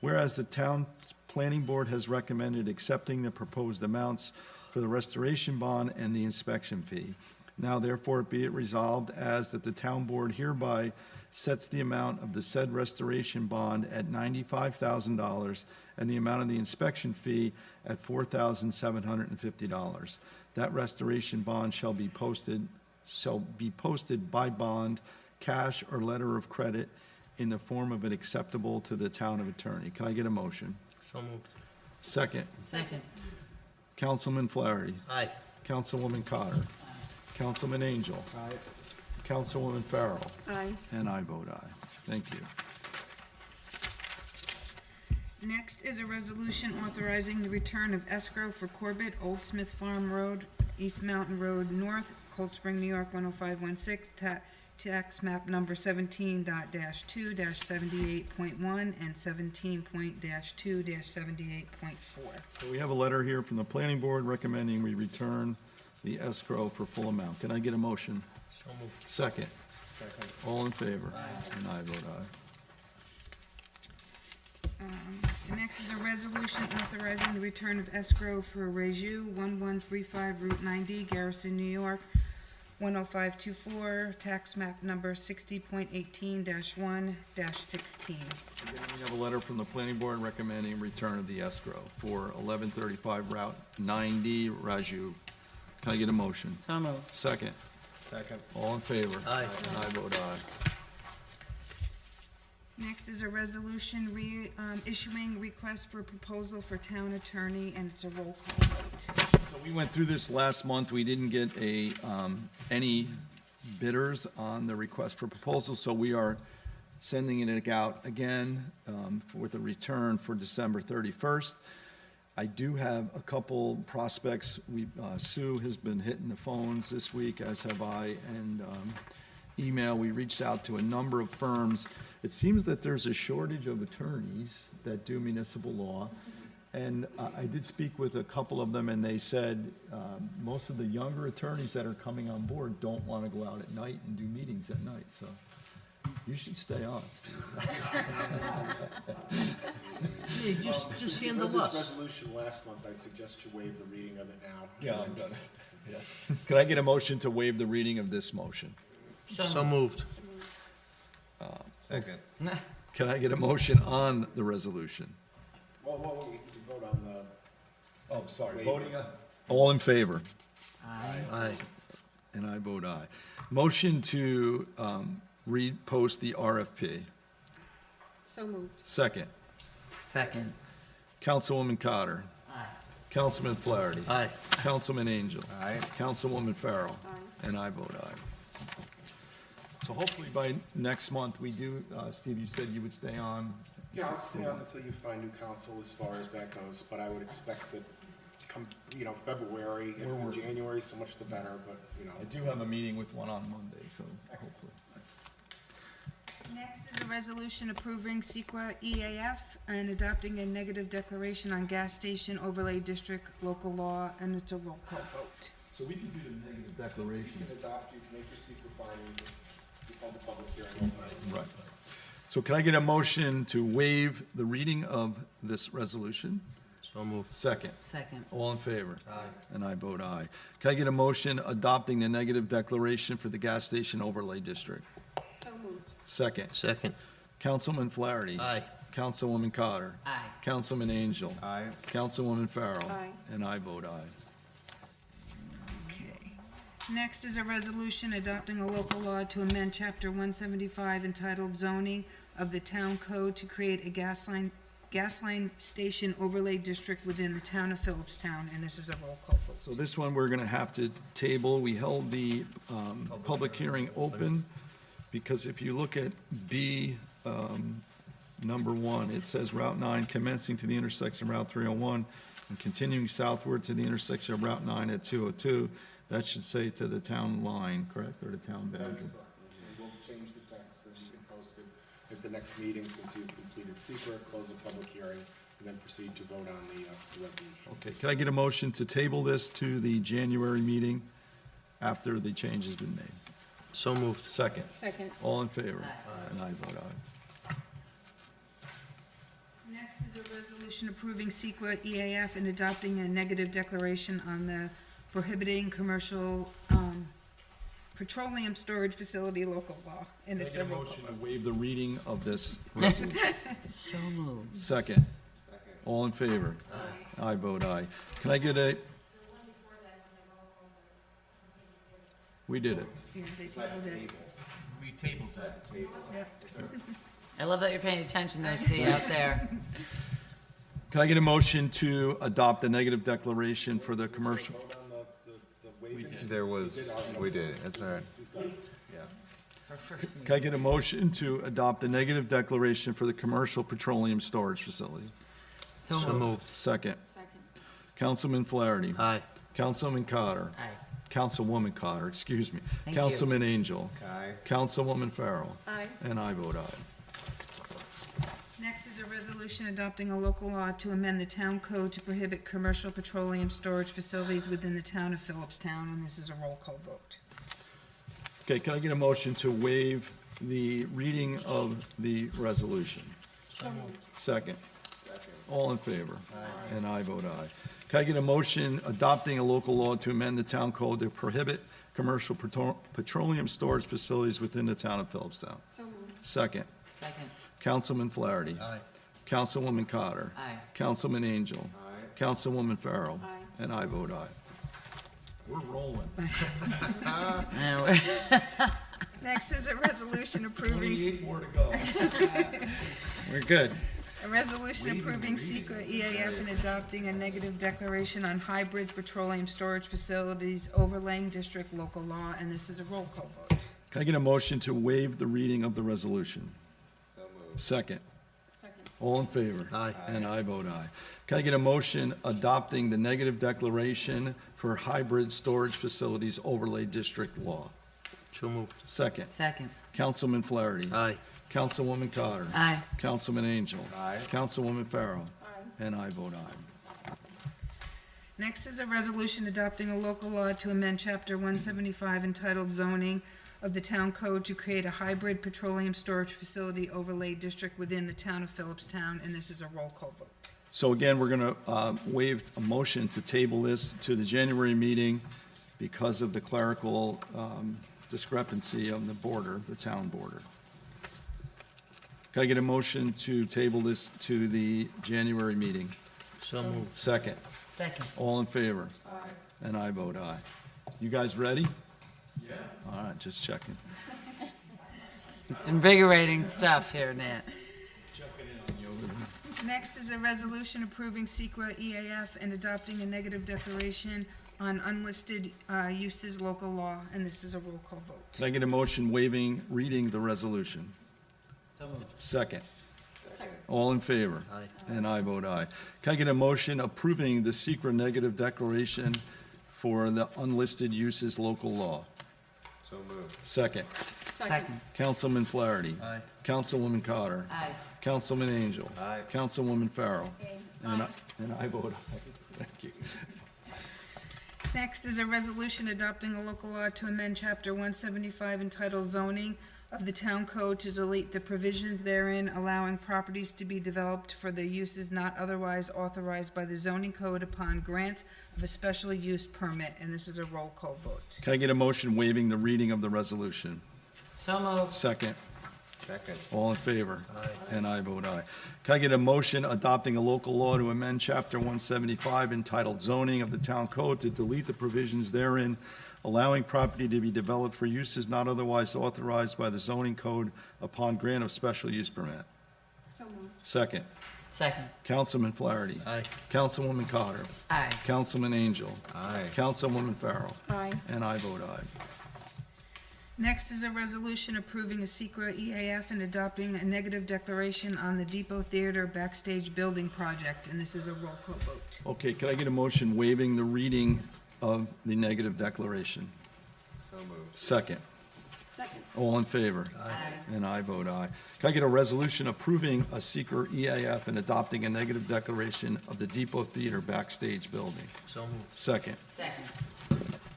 Speaker 1: Whereas the town planning board has recommended accepting the proposed amounts for the restoration bond and the inspection fee. Now therefore be it resolved as that the town board hereby sets the amount of the said restoration bond at $95,000 and the amount of the inspection fee at $4,750. That restoration bond shall be posted by bond, cash, or letter of credit in the form of an acceptable to the town of attorney. Can I get a motion?
Speaker 9: So moved.
Speaker 1: Second.
Speaker 3: Second.
Speaker 1: Councilman Flaherty.
Speaker 9: Aye.
Speaker 1: Councilwoman Cotter. Councilman Angel. Councilwoman Farrell.
Speaker 7: Aye.
Speaker 1: And I vote aye. Thank you.
Speaker 5: Next is a resolution authorizing the return of escrow for Corbett, Old Smith Farm Road, East Mountain Road North, Cold Spring, New York, 10516, tax map number 17.2-78.1 and 17.2-78.4.
Speaker 1: So we have a letter here from the planning board recommending we return the escrow for full amount. Can I get a motion?
Speaker 9: So moved.
Speaker 1: Second. Second. All in favor? And I vote aye.
Speaker 5: Next is a resolution authorizing the return of escrow for Raju, 1135 Route 90, Garrison, New York, 10524, tax map number 60.18-1-16.
Speaker 1: Again, we have a letter from the planning board recommending return of the escrow for 1135 Route 90, Raju. Can I get a motion?
Speaker 3: So moved.
Speaker 1: Second.
Speaker 4: Second.
Speaker 1: All in favor?
Speaker 9: Aye.
Speaker 1: And I vote aye.
Speaker 5: Next is a resolution issuing request for proposal for town attorney, and it's a roll call vote.
Speaker 1: So we went through this last month. We didn't get any bidders on the request for proposal, so we are sending it out again with a return for December 31st. I do have a couple prospects. Sue has been hitting the phones this week, as have I, and email. We reached out to a number of firms. It seems that there's a shortage of attorneys that do municipal law. And I did speak with a couple of them, and they said most of the younger attorneys that are coming on board don't want to go out at night and do meetings at night. So you should stay on, Steve.
Speaker 9: Hey, just handle
Speaker 4: This
Speaker 9: us.
Speaker 4: resolution last month, I'd suggest you waive the reading of it now.
Speaker 1: Yeah,
Speaker 4: And then
Speaker 1: Yes. Can I get a motion to waive the reading of this motion?
Speaker 9: So moved.
Speaker 8: Second.
Speaker 1: Can I get a motion on the resolution?
Speaker 4: Well, you vote on the.
Speaker 1: Oh, sorry.
Speaker 4: Waiver.
Speaker 1: Voting on. All in favor?
Speaker 9: Aye.
Speaker 1: And I vote aye. Motion to repost the RFP.
Speaker 7: So moved.
Speaker 1: Second.
Speaker 3: Second.
Speaker 1: Councilwoman Cotter.
Speaker 3: Aye.
Speaker 1: Councilman Flaherty.
Speaker 9: Aye.
Speaker 1: Councilman Angel.
Speaker 8: Aye.
Speaker 1: Councilwoman Farrell.
Speaker 7: Aye.
Speaker 1: And I vote aye. So hopefully by next month, we do, Steve, you said you would stay on.
Speaker 4: Yeah, I'll stay on until you find new counsel as far as that goes, but I would expect that come, February, if in January, so much the better, but,
Speaker 1: I do have a meeting with one on Monday, so hopefully.
Speaker 5: Next is a resolution approving SEQRA EAF and adopting a negative declaration on gas station overlay district local law, and it's a roll call vote.
Speaker 1: So we can do the negative
Speaker 4: you
Speaker 1: declarations.
Speaker 4: can adopt, you can make your secret findings, you call the public hearing open.
Speaker 1: Right. So can I get a motion to waive the reading of this resolution?
Speaker 9: So moved.
Speaker 1: Second.
Speaker 3: Second.
Speaker 1: All in favor?
Speaker 9: Aye.
Speaker 1: And I vote aye. Can I get a motion adopting the negative declaration for the gas station overlay district?
Speaker 7: So moved.
Speaker 1: Second.
Speaker 9: Second.
Speaker 1: Councilman Flaherty.
Speaker 9: Aye.
Speaker 1: Councilwoman Cotter.
Speaker 3: Aye.
Speaker 1: Councilman Angel.
Speaker 8: Aye.
Speaker 1: Councilwoman Farrell.
Speaker 7: Aye.
Speaker 1: And I vote aye.
Speaker 5: Okay. Next is a resolution adopting a local law to amend Chapter 175 entitled Zoning of the Town Code to create a gas line gas line station overlay district within the town of Philipstown, and this is a roll call vote.
Speaker 1: So this one, we're going to have to table. We held the public hearing open, because if you look at B, number 1, it says Route 9 commencing to the intersection of Route 301 and continuing southward to the intersection of Route 9 at 202. That should say to the town line, correct, or the town boundary?
Speaker 4: That's correct. We'll change the text and you can post it at the next meeting since you've completed SEQRA, close the public hearing, and then proceed to vote on the resolution.
Speaker 1: Okay, can I get a motion to table this to the January meeting after the change has been made?
Speaker 9: So moved.
Speaker 1: Second.
Speaker 7: Second.
Speaker 1: All in favor? And I vote aye.
Speaker 5: Next is a resolution approving SEQRA EAF and adopting a negative declaration on the Prohibiting Commercial Petroleum Storage Facility local law, and
Speaker 1: Can I
Speaker 5: it's
Speaker 1: get
Speaker 5: a
Speaker 1: a
Speaker 5: roll call
Speaker 1: motion
Speaker 5: vote.
Speaker 1: to waive the reading of this resolution?
Speaker 3: So moved.
Speaker 1: Second. All in favor? I vote aye. Can I get a? We did it.
Speaker 5: Yeah, they tabled it.
Speaker 8: We tabled that.
Speaker 5: Yep.
Speaker 3: I love that you're paying attention though, see out there.
Speaker 1: Can I get a motion to adopt the negative declaration for the commercial?
Speaker 4: Vote on the waiving.
Speaker 8: There was, we did, that's all right. Yeah.
Speaker 3: It's our first meeting.
Speaker 1: Can I get a motion to adopt the negative declaration for the commercial petroleum storage facility?
Speaker 3: So
Speaker 9: So
Speaker 3: moved.
Speaker 9: moved.
Speaker 1: Second.
Speaker 7: Second.
Speaker 1: Councilman Flaherty.
Speaker 9: Aye.
Speaker 1: Councilman Cotter.
Speaker 3: Aye.
Speaker 1: Councilwoman Cotter, excuse me.
Speaker 3: Thank you.
Speaker 1: Councilman Angel.
Speaker 8: Aye.
Speaker 1: Councilwoman Farrell.
Speaker 7: Aye.
Speaker 1: And I vote aye.
Speaker 5: Next is a resolution adopting a local law to amend the town code to prohibit commercial petroleum storage facilities within the town of Philipstown, and this is a roll call vote.
Speaker 1: Okay, can I get a motion to waive the reading of the resolution? Second. All in favor? And I vote aye. Can I get a motion adopting a local law to amend the town code to prohibit commercial petroleum storage facilities within the town of Philipstown?
Speaker 7: So moved.
Speaker 1: Second.
Speaker 3: Second.
Speaker 1: Councilman Flaherty.
Speaker 9: Aye.
Speaker 1: Councilwoman Cotter.
Speaker 3: Aye.
Speaker 1: Councilman Angel. Councilwoman Farrell.
Speaker 7: Aye.
Speaker 1: And I vote aye. We're rolling.
Speaker 3: And we're-
Speaker 5: Next is a resolution approving,
Speaker 1: more to go.
Speaker 3: We're good.
Speaker 5: a resolution approving SEQRA EAF and adopting a negative declaration on hybrid petroleum storage facilities overlaying district local law, and this is a roll call vote.
Speaker 1: Can I get a motion to waive the reading of the resolution? Second.
Speaker 7: Second.
Speaker 1: All in favor?
Speaker 9: Aye.
Speaker 1: And I vote aye. Can I get a motion adopting the negative declaration for hybrid storage facilities overlay district law?
Speaker 9: So moved.
Speaker 1: Second.
Speaker 3: Second.
Speaker 1: Councilman Flaherty.
Speaker 9: Aye.
Speaker 1: Councilwoman Cotter.
Speaker 3: Aye.
Speaker 1: Councilman Angel.
Speaker 8: Aye.
Speaker 1: Councilwoman Farrell.
Speaker 7: Aye.
Speaker 1: And I vote aye.
Speaker 5: Next is a resolution adopting a local law to amend Chapter 175 entitled Zoning of the Town Code to create a hybrid petroleum storage facility overlay district within the town of Philipstown, and this is a roll call vote.
Speaker 1: So again, we're going to waive a motion to table this to the January meeting because of the clerical discrepancy on the border, the town border. Can I get a motion to table this to the January meeting?
Speaker 9: So moved.
Speaker 1: Second.
Speaker 3: Second.
Speaker 1: All in favor? Aye. And I vote aye. You guys ready? Yeah. All right, just checking.
Speaker 3: It's invigorating stuff here, Nat.
Speaker 5: Next is a resolution approving SEQRA EAF and adopting a negative declaration on unlisted uses local law, and this is a roll call vote.
Speaker 1: Can I get a motion waiving reading the resolution?
Speaker 3: So moved.
Speaker 1: Second.
Speaker 7: Second.
Speaker 1: All in favor?
Speaker 9: Aye.
Speaker 1: And I vote aye. Can I get a motion approving the SEQRA negative declaration for the unlisted uses local law?
Speaker 8: So moved.
Speaker 1: Second.
Speaker 3: Second.
Speaker 1: Councilman Flaherty.
Speaker 9: Aye.
Speaker 1: Councilwoman Cotter.
Speaker 3: Aye.
Speaker 1: Councilman Angel.
Speaker 8: Aye.
Speaker 1: Councilwoman Farrell. And I vote aye. Thank you.
Speaker 5: Next is a resolution adopting a local law to amend Chapter 175 entitled Zoning of the Town Code to delete the provisions therein allowing properties to be developed for the uses not otherwise authorized by the zoning code upon grant of a special use permit, and this is a roll call vote.
Speaker 1: Can I get a motion waiving the reading of the resolution?
Speaker 3: So moved.
Speaker 1: Second.
Speaker 8: Second.
Speaker 1: All in favor? Aye. And I vote aye. Can I get a motion adopting a local law to amend Chapter 175 entitled Zoning of the Town Code to delete the provisions therein allowing property to be developed for uses not otherwise authorized by the zoning code upon grant of special use permit?
Speaker 7: So moved.
Speaker 1: Second.
Speaker 3: Second.
Speaker 1: Councilman Flaherty.
Speaker 9: Aye.
Speaker 1: Councilwoman Cotter.
Speaker 3: Aye.
Speaker 1: Councilman Angel.
Speaker 8: Aye.
Speaker 1: Councilwoman Farrell.
Speaker 7: Aye.
Speaker 1: And I vote aye.
Speaker 5: Next is a resolution approving a SEQRA EAF and adopting a negative declaration on the Depot Theater backstage building project, and this is a roll call vote.
Speaker 1: Okay, could I get a motion waiving the reading of the negative declaration?
Speaker 8: So moved.
Speaker 1: Second.
Speaker 7: Second.
Speaker 1: All in favor? Aye. And I vote aye. Can I get a resolution approving a SEQRA EAF and adopting a negative declaration of the Depot Theater backstage building?
Speaker 9: So moved.
Speaker 1: Second.
Speaker 3: Second.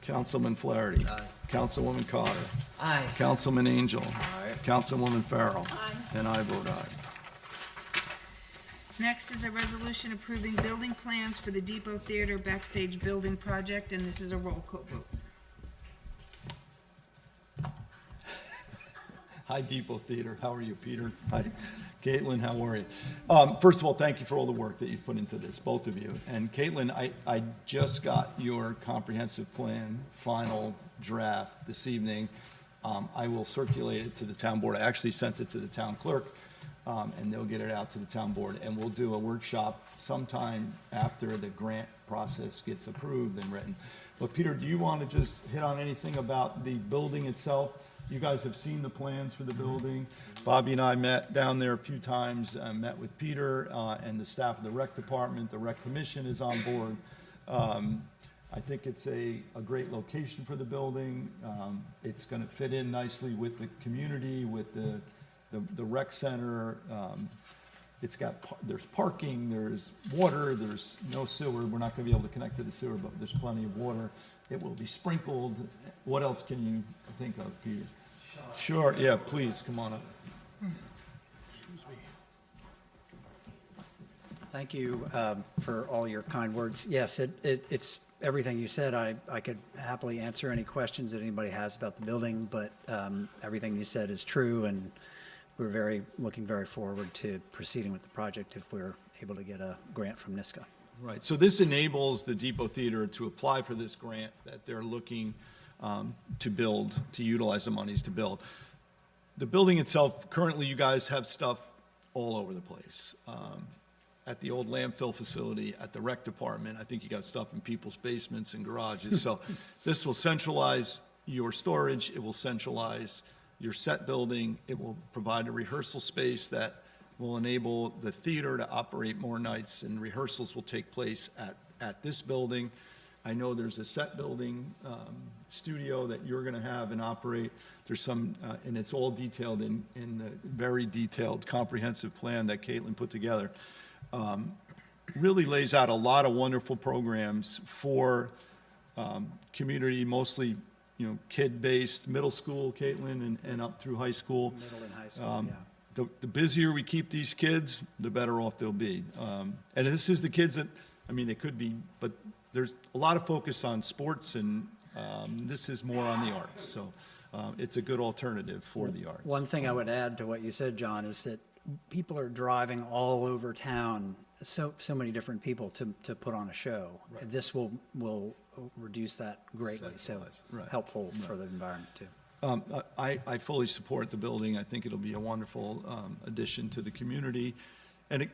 Speaker 1: Councilman Flaherty.
Speaker 9: Aye.
Speaker 1: Councilwoman Cotter.
Speaker 3: Aye.
Speaker 1: Councilman Angel.
Speaker 8: Aye.
Speaker 1: Councilwoman Farrell.
Speaker 7: Aye.
Speaker 1: And I vote aye.
Speaker 5: Next is a resolution approving building plans for the Depot Theater backstage building project, and this is a roll call vote.
Speaker 1: Hi, Depot Theater. How are you, Peter? Hi, Caitlin. How are you? First of all, thank you for all the work that you've put into this, both of you. And Caitlin, I just got your comprehensive plan, final draft this evening. I will circulate it to the town board. I actually sent it to the town clerk, and they'll get it out to the town board. And we'll do a workshop sometime after the grant process gets approved and written. But Peter, do you want to just hit on anything about the building itself? You guys have seen the plans for the building. Bobby and I met down there a few times, met with Peter and the staff of the rec department. The rec commission is on board. I think it's a great location for the building. It's going to fit in nicely with the community, with the rec center. It's got, there's parking, there's water, there's no sewer. We're not going to be able to connect to the sewer, but there's plenty of water. It will be sprinkled. What else can you think of, Peter? Sure, yeah, please, come on up.
Speaker 11: Thank you for all your kind words. Yes, it's everything you said. I could happily answer any questions that anybody has about the building, but everything you said is true, and we're looking very forward to proceeding with the project if we're able to get a grant from NISCA.
Speaker 1: Right, so this enables the Depot Theater to apply for this grant that they're looking to build, to utilize the monies to build. The building itself, currently you guys have stuff all over the place. At the old landfill facility, at the rec department, I think you got stuff in people's basements and garages. So this will centralize your storage, it will centralize your set building, it will provide a rehearsal space that will enable the theater to operate more nights, and rehearsals will take place at this building. I know there's a set building studio that you're going to have and operate. There's some, and it's all detailed in the very detailed comprehensive plan that Caitlin put together. Really lays out a lot of wonderful programs for community, mostly, kid-based, middle school, Caitlin, and up through high school.
Speaker 11: Middle and high school, yeah.
Speaker 1: The busier we keep these kids, the better off they'll be. And this is the kids that, they could be, but there's a lot of focus on sports, and this is more on the arts. So it's a good alternative for the arts.
Speaker 11: One thing I would add to what you said, John, is that people are driving all over town, so many different people to put on a show.
Speaker 1: Right.
Speaker 11: This will reduce that greatly, so
Speaker 1: Right.
Speaker 11: helpful for the environment too.
Speaker 1: I fully support the building. I think it'll be a wonderful addition to the community. And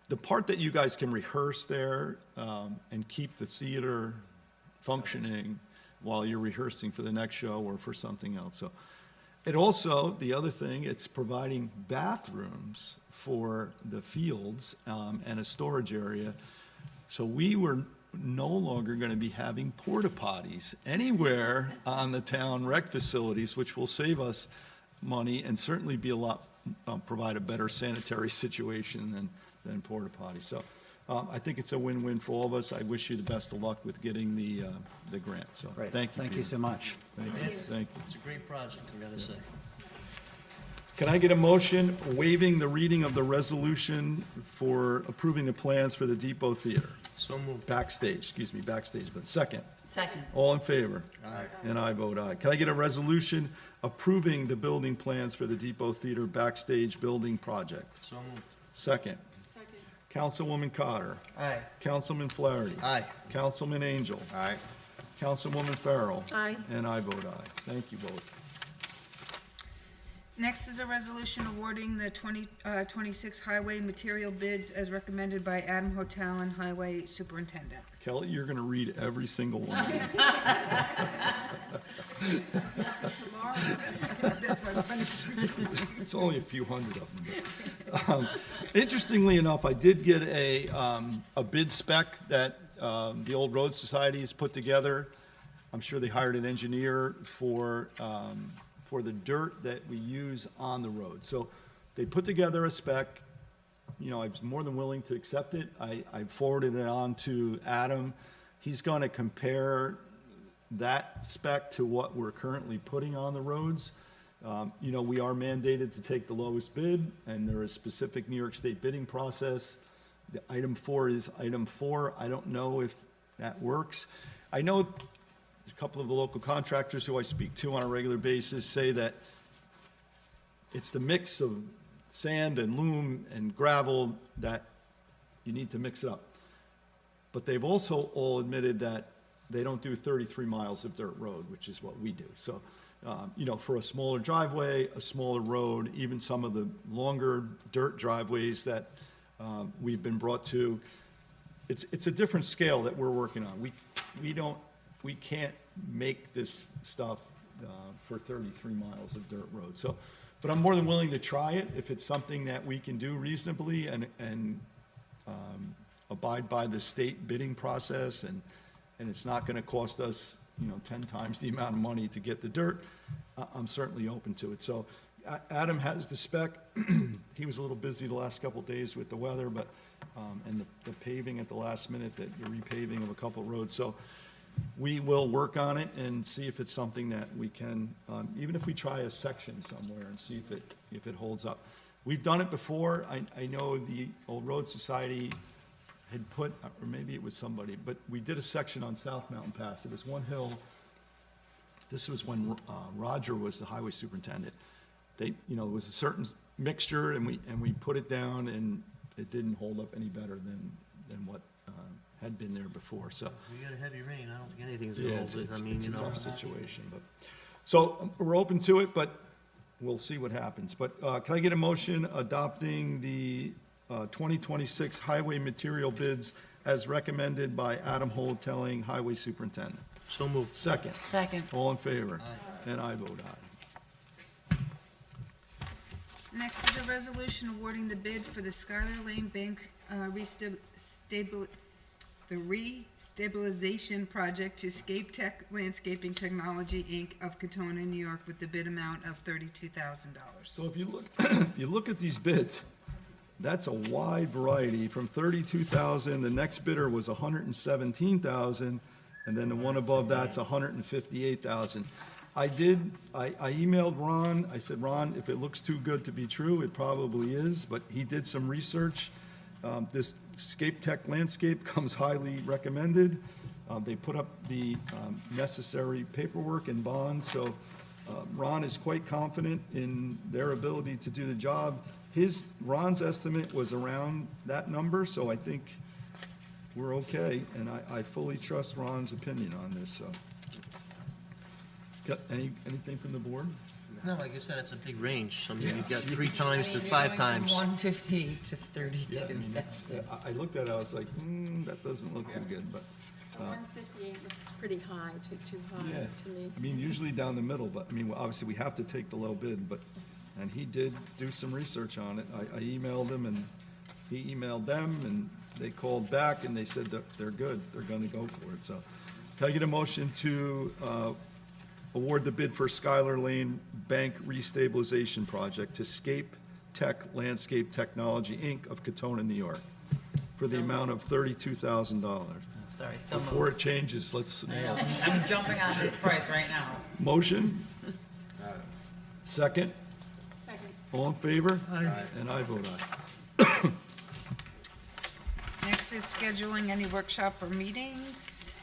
Speaker 1: the part that you guys can rehearse there and keep the theater functioning while you're rehearsing for the next show or for something else. So it also, the other thing, it's providing bathrooms for the fields and a storage area. So we were no longer going to be having porta potties anywhere on the town rec facilities, which will save us money and certainly be provide a better sanitary situation than porta potties. So I think it's a win-win for all of us. I wish you the best of luck with getting the grant. So
Speaker 11: Great.
Speaker 1: thank you.
Speaker 11: Thank you
Speaker 1: Peter.
Speaker 11: so much.
Speaker 1: Thank you. Thank you.
Speaker 9: It's a great project, I gotta say.
Speaker 1: Can I get a motion waiving the reading of the resolution for approving the plans for the Depot Theater?
Speaker 9: So moved.
Speaker 1: Backstage, but second.
Speaker 3: Second.
Speaker 1: All in favor? Aye. And I vote aye. Can I get a resolution approving the building plans for the Depot Theater backstage building project?
Speaker 9: So moved.
Speaker 1: Second.
Speaker 7: Second.
Speaker 1: Councilwoman Cotter.
Speaker 3: Aye.
Speaker 1: Councilman Flaherty.
Speaker 9: Aye.
Speaker 1: Councilman Angel.
Speaker 8: Aye.
Speaker 1: Councilwoman Farrell.
Speaker 7: Aye.
Speaker 1: And I vote aye. Thank you both.
Speaker 5: Next is a resolution awarding the 2026 highway material bids as recommended by Adam Hotel and Highway Superintendent.
Speaker 1: Kelly, you're going to read every single one. There's only a few hundred of them. Interestingly enough, I did get a bid spec that the Old Road Society has put together. I'm sure they hired an engineer for the dirt that we use on the road. So they put together a spec. You know, I was more than willing to accept it. I forwarded it on to Adam. He's going to compare that spec to what we're currently putting on the roads. You know, we are mandated to take the lowest bid, and there is a specific New York State bidding process. The item 4 is item 4. I don't know if that works. I know a couple of the local contractors who I speak to on a regular basis say that it's the mix of sand and loam and gravel that you need to mix it up. But they've also all admitted that they don't do 33 miles of dirt road, which is what we do. So, you know, for a smaller driveway, a smaller road, even some of the longer dirt driveways that we've been brought to, it's a different scale that we're working on. We can't make this stuff for 33 miles of dirt road. So, but I'm more than willing to try it if it's something that we can do reasonably and abide by the state bidding process, and it's not going to cost us, you know, 10 times the amount of money to get the dirt. I'm certainly open to it. So Adam has the spec. He was a little busy the last couple of days with the weather, but and the paving at the last minute, the repaving of a couple of roads. So we will work on it and see if it's something that we can, even if we try a section somewhere and see if it holds up. We've done it before. I know the Old Road Society had put, or maybe it was somebody, but we did a section on South Mountain Pass. It was one hill. This was when Raju was the highway superintendent. They, you know, it was a certain mixture, and we put it down, and it didn't hold up any better than what had been there before. So
Speaker 9: We got a heavy rain, I don't think anything's
Speaker 1: yeah,
Speaker 9: gonna
Speaker 1: it's
Speaker 9: hold it, I mean,
Speaker 1: a
Speaker 9: you know.
Speaker 1: tough situation, but, so we're open to it, but we'll see what happens. But can I get a motion adopting the 2026 highway material bids as recommended by Adam Hotelling, Highway Superintendent?
Speaker 9: So moved.
Speaker 1: Second.
Speaker 3: Second.
Speaker 1: All in favor? And I vote aye.
Speaker 5: Next is a resolution awarding the bid for the Schuyler Lane Bank the ReStabilization project to Scape Tech Landscaping Technology, Inc. of Katona, New York, with the bid amount of $32,000.
Speaker 1: So if you look, if you look at these bids, that's a wide variety, from 32,000, the next bidder was 117,000, and then the one above that's 158,000. I emailed Ron, I said, Ron, if it looks too good to be true, it probably is, but he did some research. This Scape Tech Landscape comes highly recommended. They put up the necessary paperwork and bonds, so Ron is quite confident in their ability to do the job. Ron's estimate was around that number, so I think we're okay, and I fully trust Ron's opinion on this, so. Got anything from the board?
Speaker 9: No, like I said, it's a big range, I mean, you've got 3 times to 5 times.
Speaker 3: 150 to 32.
Speaker 1: Yeah, I mean, I looked at it, I was like, that doesn't look too good, but,
Speaker 7: 158 looks pretty high, too high
Speaker 1: yeah.
Speaker 7: to me.
Speaker 1: I mean, usually down the middle, but, I mean, obviously, we have to take the low bid, but, and he did do some research on it. I emailed him, and he emailed them, and they called back, and they said that they're good, they're gonna go for it, so. Can I get a motion to award the bid for Schuyler Lane Bank Restabilization Project to Scape Tech Landscape Technology, Inc. of Katona, New York, for the amount of $32,000?
Speaker 3: Sorry, so
Speaker 1: Before
Speaker 3: moved.
Speaker 1: it changes, let's,
Speaker 3: I know. I'm jumping on this price right now.
Speaker 1: motion? Second?
Speaker 7: Second.
Speaker 1: All in favor? Aye. And I vote aye.
Speaker 5: Next is scheduling any workshop or meetings.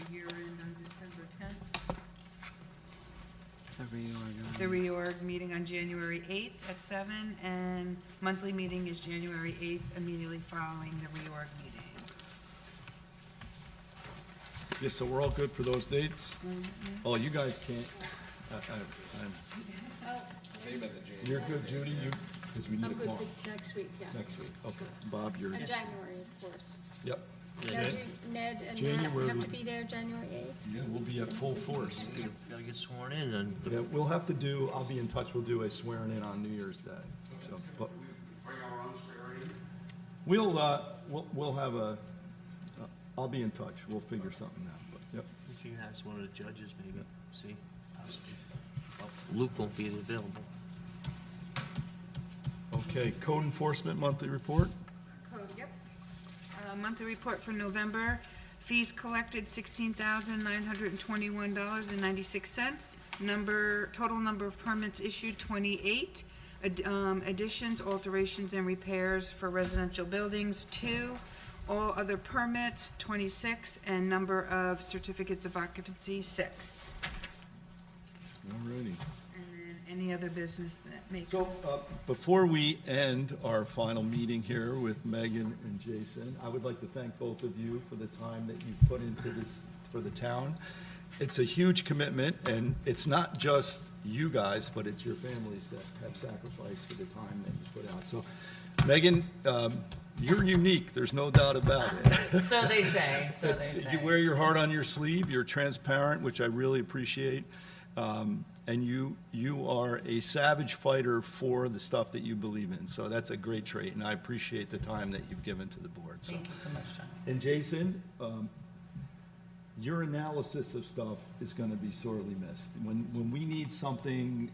Speaker 5: The year end on December 10th. The reorg meeting on January 8th at 7, and monthly meeting is January 8th, immediately following the reorg meeting.
Speaker 1: Yes, so we're all good for those dates? Oh, you guys can't, You're good, Judy, because we need a
Speaker 7: I'm good
Speaker 1: quorum.
Speaker 7: for next week, yes.
Speaker 1: Next week, okay. Bob, you're,
Speaker 7: And January, of course.
Speaker 1: yep.
Speaker 7: Now, do Ned and Matt
Speaker 1: January
Speaker 7: have
Speaker 1: we-
Speaker 7: to be there January 8th?
Speaker 1: Yeah, we'll be at full force.
Speaker 9: Gotta get sworn in and
Speaker 1: Yeah, we'll have to do, I'll be in touch, we'll do a swearing in on New Year's Day, so, but. We'll have I'll be in touch, we'll figure something out, but, yep.
Speaker 9: if you ask one of the judges, maybe, see. Luke won't be available.
Speaker 1: Okay, code enforcement monthly report?
Speaker 5: Code, yep. Monthly report for November, fees collected $16,921.96. Total number of permits issued 28. Additions, alterations, and repairs for residential buildings 2. All other permits 26, and number of certificates of occupancy 6.
Speaker 1: Alrighty.
Speaker 5: And then any other business that may.
Speaker 1: So, before we end our final meeting here with Megan and Jason, I would like to thank both of you for the time that you've put into this for the town. It's a huge commitment, and it's not just you guys, but it's your families that have sacrificed for the time that you put out. So, Megan, you're unique, there's no doubt about it.
Speaker 3: So they say,
Speaker 1: You wear your heart on your sleeve, you're transparent, which I really appreciate. And you are a savage fighter for the stuff that you believe in. So that's a great trait, and I appreciate the time that you've given to the board. So.
Speaker 3: Thank you so much, John.
Speaker 1: And Jason, your analysis of stuff is going to be sorely missed. When we need something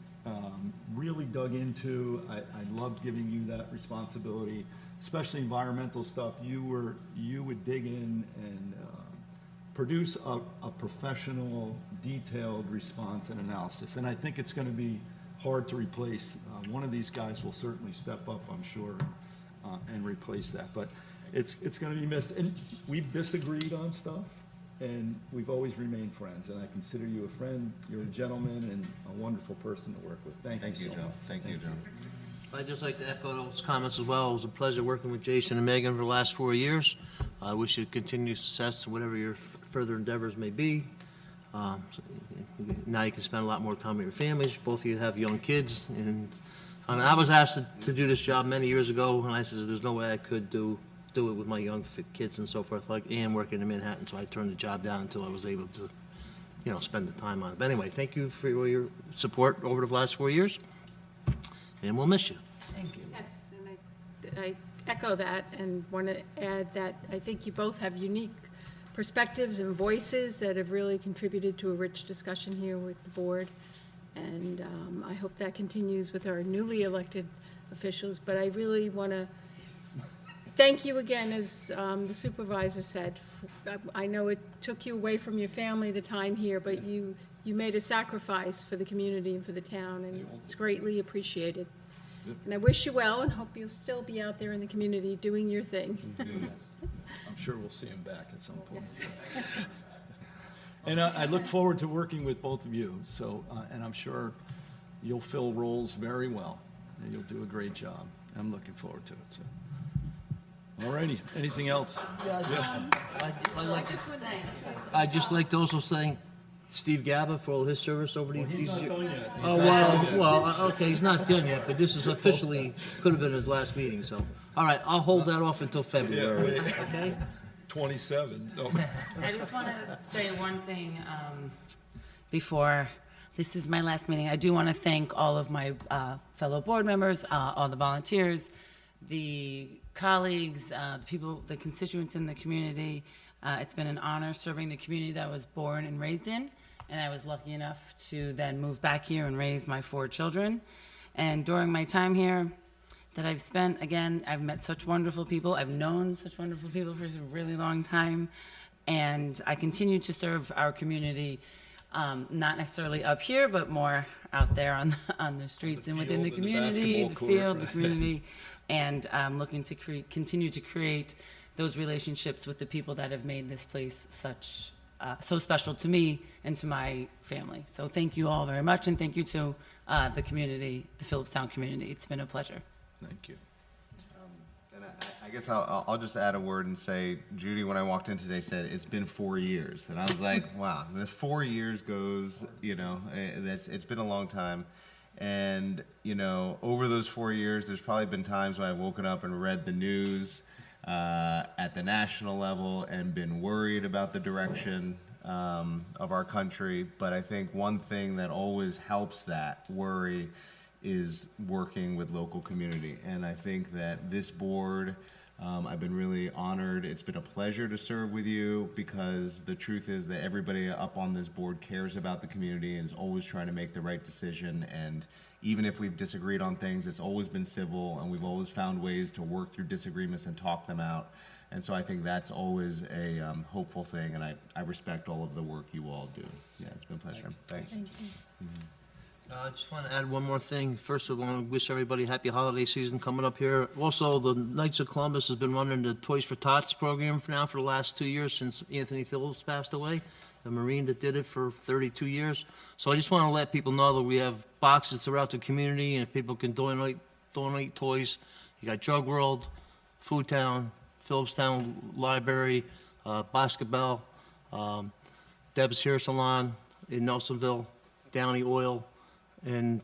Speaker 1: really dug into, I loved giving you that responsibility, especially environmental stuff. You would dig in and produce a professional, detailed response and analysis. And I think it's going to be hard to replace. One of these guys will certainly step up, I'm sure, and replace that. But it's going to be missed. And we've disagreed on stuff, and we've always remained friends. And I consider you a friend. You're a gentleman and a wonderful person to work with. Thank you so much.
Speaker 8: Thank you, Joe.
Speaker 9: I'd just like to echo those comments as well. It was a pleasure working with Jason and Megan for the last 4 years. I wish you continued success in whatever your further endeavors may be. Now you can spend a lot more time with your families. Both of you have young kids, and I was asked to do this job many years ago, and I said there's no way I could do it with my young kids and so forth, and working in Manhattan, so I turned the job down until I was able to, spend the time on it. But anyway, thank you for your support over the last 4 years, and we'll miss you.
Speaker 3: Thank you.
Speaker 7: Yes, and I echo that and want to add that I think you both have unique perspectives and voices that have really contributed to a rich discussion here with the board. And I hope that continues with our newly elected officials. But I really want to thank you again, as the supervisor said. I know it took you away from your family, the time here, but you made a sacrifice for the community and for the town, and it's greatly appreciated. And I wish you well and hope you'll still be out there in the community doing your thing.
Speaker 1: I'm sure we'll see him back at some point. And I look forward to working with both of you. So, and I'm sure you'll fill roles very well, and you'll do a great job. I'm looking forward to it. So, all righty. Anything else?
Speaker 9: I'd just like to also thank Steve Gaba for all his service over these years.
Speaker 1: yet.
Speaker 9: Oh, okay, he's not done yet, but this is officially, could have been his last meeting, so. All right, I'll hold that off until February, okay?
Speaker 1: 27. Oh.
Speaker 3: I just want to say one thing before this is my last meeting. I do want to thank all of my fellow board members, all the volunteers, the colleagues, the people, the constituents in the community. It's been an honor serving the community that I was born and raised in, and I was lucky enough to then move back here and raise my 4 children. And during my time here that I've spent, again, I've met such wonderful people. I've known such wonderful people for a really long time, and I continue to serve our community, not necessarily up here, but more out there on the streets and within the
Speaker 1: field and the
Speaker 3: community,
Speaker 1: basketball
Speaker 3: the field,
Speaker 1: court.
Speaker 3: the community, and looking to continue to create those relationships with the people that have made this place so special to me and to my family. So thank you all very much, and thank you to the community, the Philipstown community. It's been a pleasure.
Speaker 1: Thank you.
Speaker 8: And I guess I'll just add a word and say, Judy, when I walked in today, said it's been 4 years, and I was like, wow, the 4 years goes, it's been a long time, and over those 4 years, there's probably been times when I've woken up and read the news at the national level and been worried about the direction of our country. But I think one thing that always helps that worry is working with local community. And I think that this board, I've been really honored. It's been a pleasure to serve with you, because the truth is that everybody up on this board cares about the community and is always trying to make the right decision. And even if we've disagreed on things, it's always been civil, and we've always found ways to work through disagreements and talk them out. And so I think that's always a hopeful thing, and I respect all of the work you all do. Yeah, it's been a pleasure. Thanks.
Speaker 9: I just want to add one more thing. First, I want to wish everybody a happy holiday season coming up here. Also, the Knights of Columbus has been running the Toys for Tots program for the last 2 years since Anthony Phillips passed away, the Marine that did it for 32 years. So I just want to let people know that we have boxes throughout the community, and if people can donate toys, you got Drug World, Food Town, Philipstown Library, Basketball, Deb's Hair Salon in Nelsonville, Downey Oil, and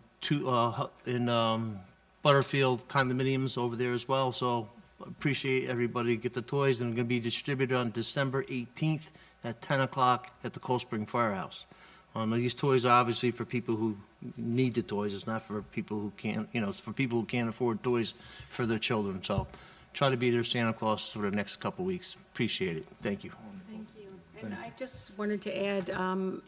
Speaker 9: Butterfield condominiums over there as well. So appreciate everybody get the toys, and they're going to be distributed on December 18th at 10 o'clock at the Cold Spring Firehouse. These toys are obviously for people who need the toys. It's not for people who can't, it's for people who can't afford toys for their children. So try to be their Santa Claus for the next couple weeks. Appreciate it. Thank you.
Speaker 7: Thank you. And I just wanted to add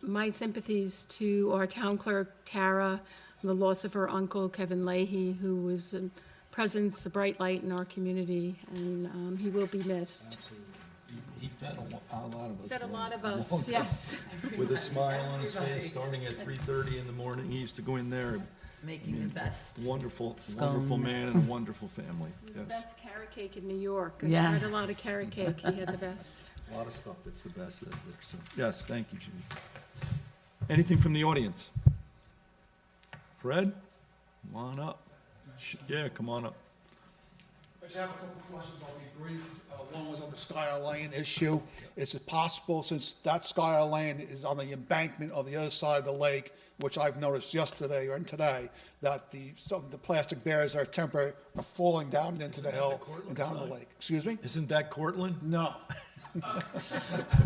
Speaker 7: my sympathies to our town clerk, Tara, the loss of her uncle, Kevin Leahy, who was a presence, a bright light in our community, and he will be missed.
Speaker 1: He fed a lot of us.
Speaker 7: Fed a lot of us, yes.
Speaker 1: With a smile on his face, starting at 3:30 in the morning. He used to go in there.
Speaker 3: Making the best.
Speaker 1: Wonderful
Speaker 3: Scones.
Speaker 1: man and a wonderful family.
Speaker 7: The
Speaker 1: Yes.
Speaker 7: best carrot cake in New York.
Speaker 3: Yeah.
Speaker 7: I tried a lot of carrot cake. He had the best.
Speaker 1: A lot of stuff that's the best out there. So, yes, thank you, Judy. Anything from the audience? Fred, come on up. Yeah, come on up.
Speaker 12: I just have a couple of questions, I'll be brief. One was on the Schuyler Lane issue. Is it possible, since that Schuyler Lane is on the embankment on the other side of the lake, which I've noticed yesterday and today, that some of the plastic barriers that are temporary are falling down into the hill and down the lake? Excuse me?
Speaker 1: Isn't that Cortland?
Speaker 12: No.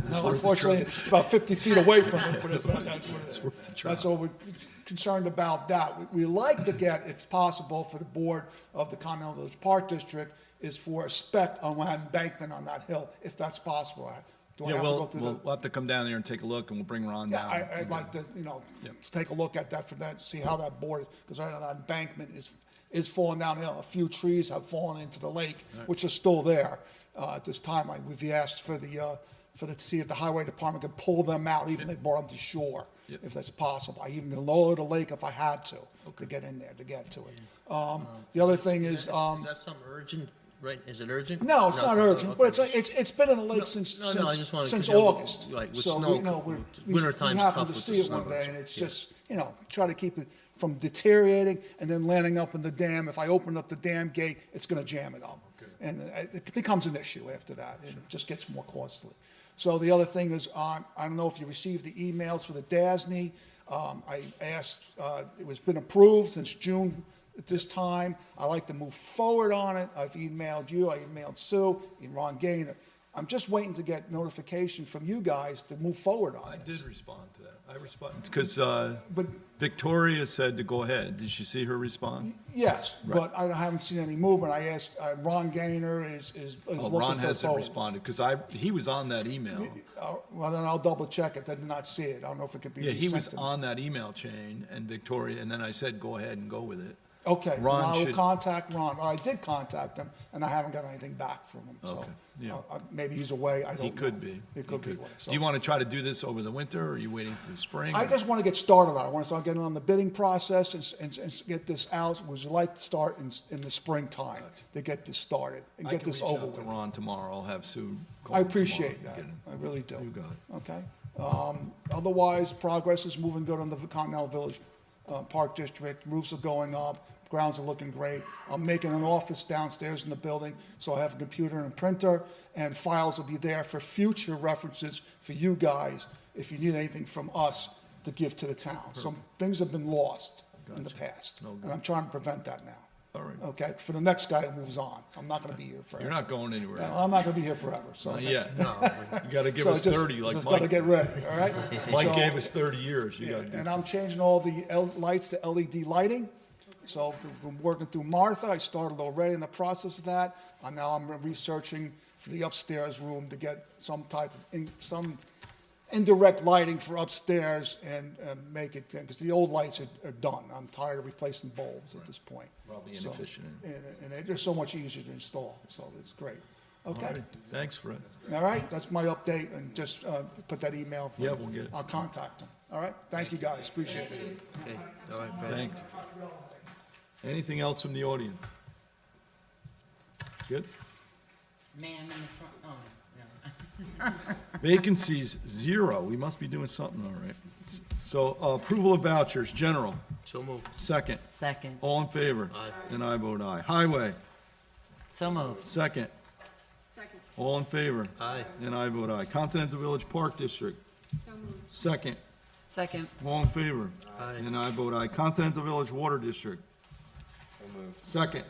Speaker 12: No, unfortunately, it's about 50 feet away from it, but that's what it is. That's all we're concerned about that. We like to get, if possible, for the board of the Continental Village Park District, is for a spec on one embankment on that hill, if that's possible. Do I
Speaker 1: Yeah,
Speaker 12: have to go through
Speaker 1: we'll have to come down there and take a look, and we'll bring Ron
Speaker 12: Yeah,
Speaker 1: down.
Speaker 12: I'd like to, just take a look at that for that, see how that board, because right now that embankment is falling downhill. A few trees have fallen into the lake, which are still there. At this time, we've asked for to see if the highway department could pull them out, even if they brought them to shore, if that's possible. I even lower the lake if I had to get in there, to get to it. The other thing is,
Speaker 9: Is that something urgent, right? Is it urgent?
Speaker 12: no, it's not urgent, but
Speaker 9: okay.
Speaker 12: it's been in the lake since
Speaker 9: I just wanted to-
Speaker 12: since
Speaker 9: 'cause,
Speaker 12: August.
Speaker 9: like, with
Speaker 12: So,
Speaker 9: snow,
Speaker 12: we
Speaker 9: wintertime's
Speaker 12: happened
Speaker 9: tough
Speaker 12: to
Speaker 9: with
Speaker 12: see
Speaker 9: the
Speaker 12: it one
Speaker 9: snow.
Speaker 12: day, and it's
Speaker 9: Yeah.
Speaker 12: just, try to keep it from deteriorating and then landing up in the dam. If I open up the dam gate, it's gonna jam it up. And it becomes an issue after that, and it just gets more costly. So the other thing is, I don't know if you received the emails for the DASNY. I asked, it was been approved since June at this time. I like to move forward on it. I've emailed you, I emailed Sue, and Ron Gaynor. I'm just waiting to get notification from you guys to move forward on
Speaker 1: I
Speaker 12: this.
Speaker 1: did respond to that. I responded, because
Speaker 12: But,
Speaker 1: Victoria said to go ahead. Did you see her respond?
Speaker 12: yes, but I haven't seen any movement. I asked, Ron Gaynor is
Speaker 1: Oh,
Speaker 12: looking
Speaker 1: Ron
Speaker 12: for a
Speaker 1: hasn't
Speaker 12: vote.
Speaker 1: responded, because he was on that email.
Speaker 12: Well, then I'll double check it. I did not see it. I don't know if it could be
Speaker 1: Yeah, he was
Speaker 12: resent to me.
Speaker 1: on that email chain, and Victoria, and then I said, go ahead and go with it.
Speaker 12: Okay, then
Speaker 1: Ron
Speaker 12: I will
Speaker 1: should-
Speaker 12: contact Ron. Well, I did contact him, and I haven't got anything back from him, so.
Speaker 1: Okay, yeah.
Speaker 12: Maybe he's away, I don't know.
Speaker 1: He could be.
Speaker 12: He could be away, so.
Speaker 1: Do you want to try to do this over the winter, or are you waiting till the spring?
Speaker 12: I just want to get started on it. I want to start getting on the bidding process and get this out. Would you like to start in the springtime to get this started and get this over
Speaker 1: I can reach out
Speaker 12: with?
Speaker 1: to Ron tomorrow. I'll have Sue call
Speaker 12: I
Speaker 1: him
Speaker 12: appreciate
Speaker 1: tomorrow
Speaker 12: that.
Speaker 1: and get
Speaker 12: I really do.
Speaker 1: You got it.
Speaker 12: Okay. Otherwise, progress is moving good on the Continental Village Park District. Roofs are going up. Grounds are looking great. I'm making an office downstairs in the building, so I have a computer and a printer, and files will be there for future references for you guys if you need anything from us to give to the town. Some things have been lost in the past, and I'm trying to prevent that now.
Speaker 1: All right.
Speaker 12: Okay, for the next guy who moves on. I'm not gonna be here forever.
Speaker 1: You're not going anywhere.
Speaker 12: No, I'm not gonna be here forever, so.
Speaker 1: Not yet. You gotta give
Speaker 12: So
Speaker 1: us
Speaker 12: just-
Speaker 1: 30 like
Speaker 12: just gotta
Speaker 1: Mike.
Speaker 12: get ready, all right?
Speaker 1: Mike
Speaker 12: So-
Speaker 1: gave us 30 years. You
Speaker 12: Yeah,
Speaker 1: gotta do.
Speaker 12: and I'm changing all the lights to LED lighting. So from working through Martha, I started already in the process of that. And now I'm researching for the upstairs room to get some type of, some indirect lighting for upstairs and make it, because the old lights are done. I'm tired of replacing bulbs at this point.
Speaker 1: Probably
Speaker 12: So-
Speaker 1: inefficient.
Speaker 12: And they're just so much easier to install, so it's great.
Speaker 1: All
Speaker 12: Okay,
Speaker 1: right. Thanks, Fred.
Speaker 12: all right, that's my update, and just put that email. for-
Speaker 1: Yeah, we'll get it.
Speaker 12: I'll contact them, all right? Thank you, guys, appreciate it.
Speaker 9: Okay, all right, Fred.
Speaker 1: Thanks. Anything else from the audience? Good?
Speaker 3: Ma'am in the front, oh, no.
Speaker 1: Vacancies, 0. We must be doing something all right. So approval of vouchers, general,
Speaker 9: So moved.
Speaker 1: second.
Speaker 3: Second,
Speaker 1: All in favor?
Speaker 9: Aye.
Speaker 1: And I vote aye. Highway,
Speaker 3: so moved.
Speaker 1: second.
Speaker 7: Second.
Speaker 1: All in favor?
Speaker 9: Aye.
Speaker 1: And I vote aye. Continental Village Park District,
Speaker 7: So moved.
Speaker 1: second.
Speaker 3: Second,
Speaker 1: All in favor?
Speaker 9: Aye.
Speaker 1: And I vote aye. Continental Village Water District, second.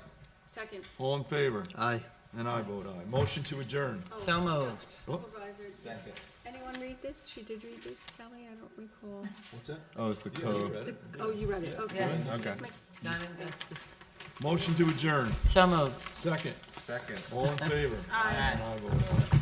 Speaker 7: Second.
Speaker 1: All in favor?
Speaker 9: Aye.
Speaker 1: And I vote aye. Motion to adjourn.
Speaker 3: so moved.
Speaker 7: Supervisor. Second. Anyone read this? She did read this, Kelly? I don't recall.
Speaker 1: Oh, it's the code.
Speaker 7: Oh, you read it, okay.
Speaker 3: Yeah.
Speaker 1: Okay.
Speaker 7: Just make-
Speaker 3: Done and dusted.
Speaker 1: Motion to adjourn.
Speaker 3: So moved.
Speaker 1: Second.
Speaker 8: Second.
Speaker 1: All in favor?
Speaker 7: Aye.
Speaker 1: And I vote aye.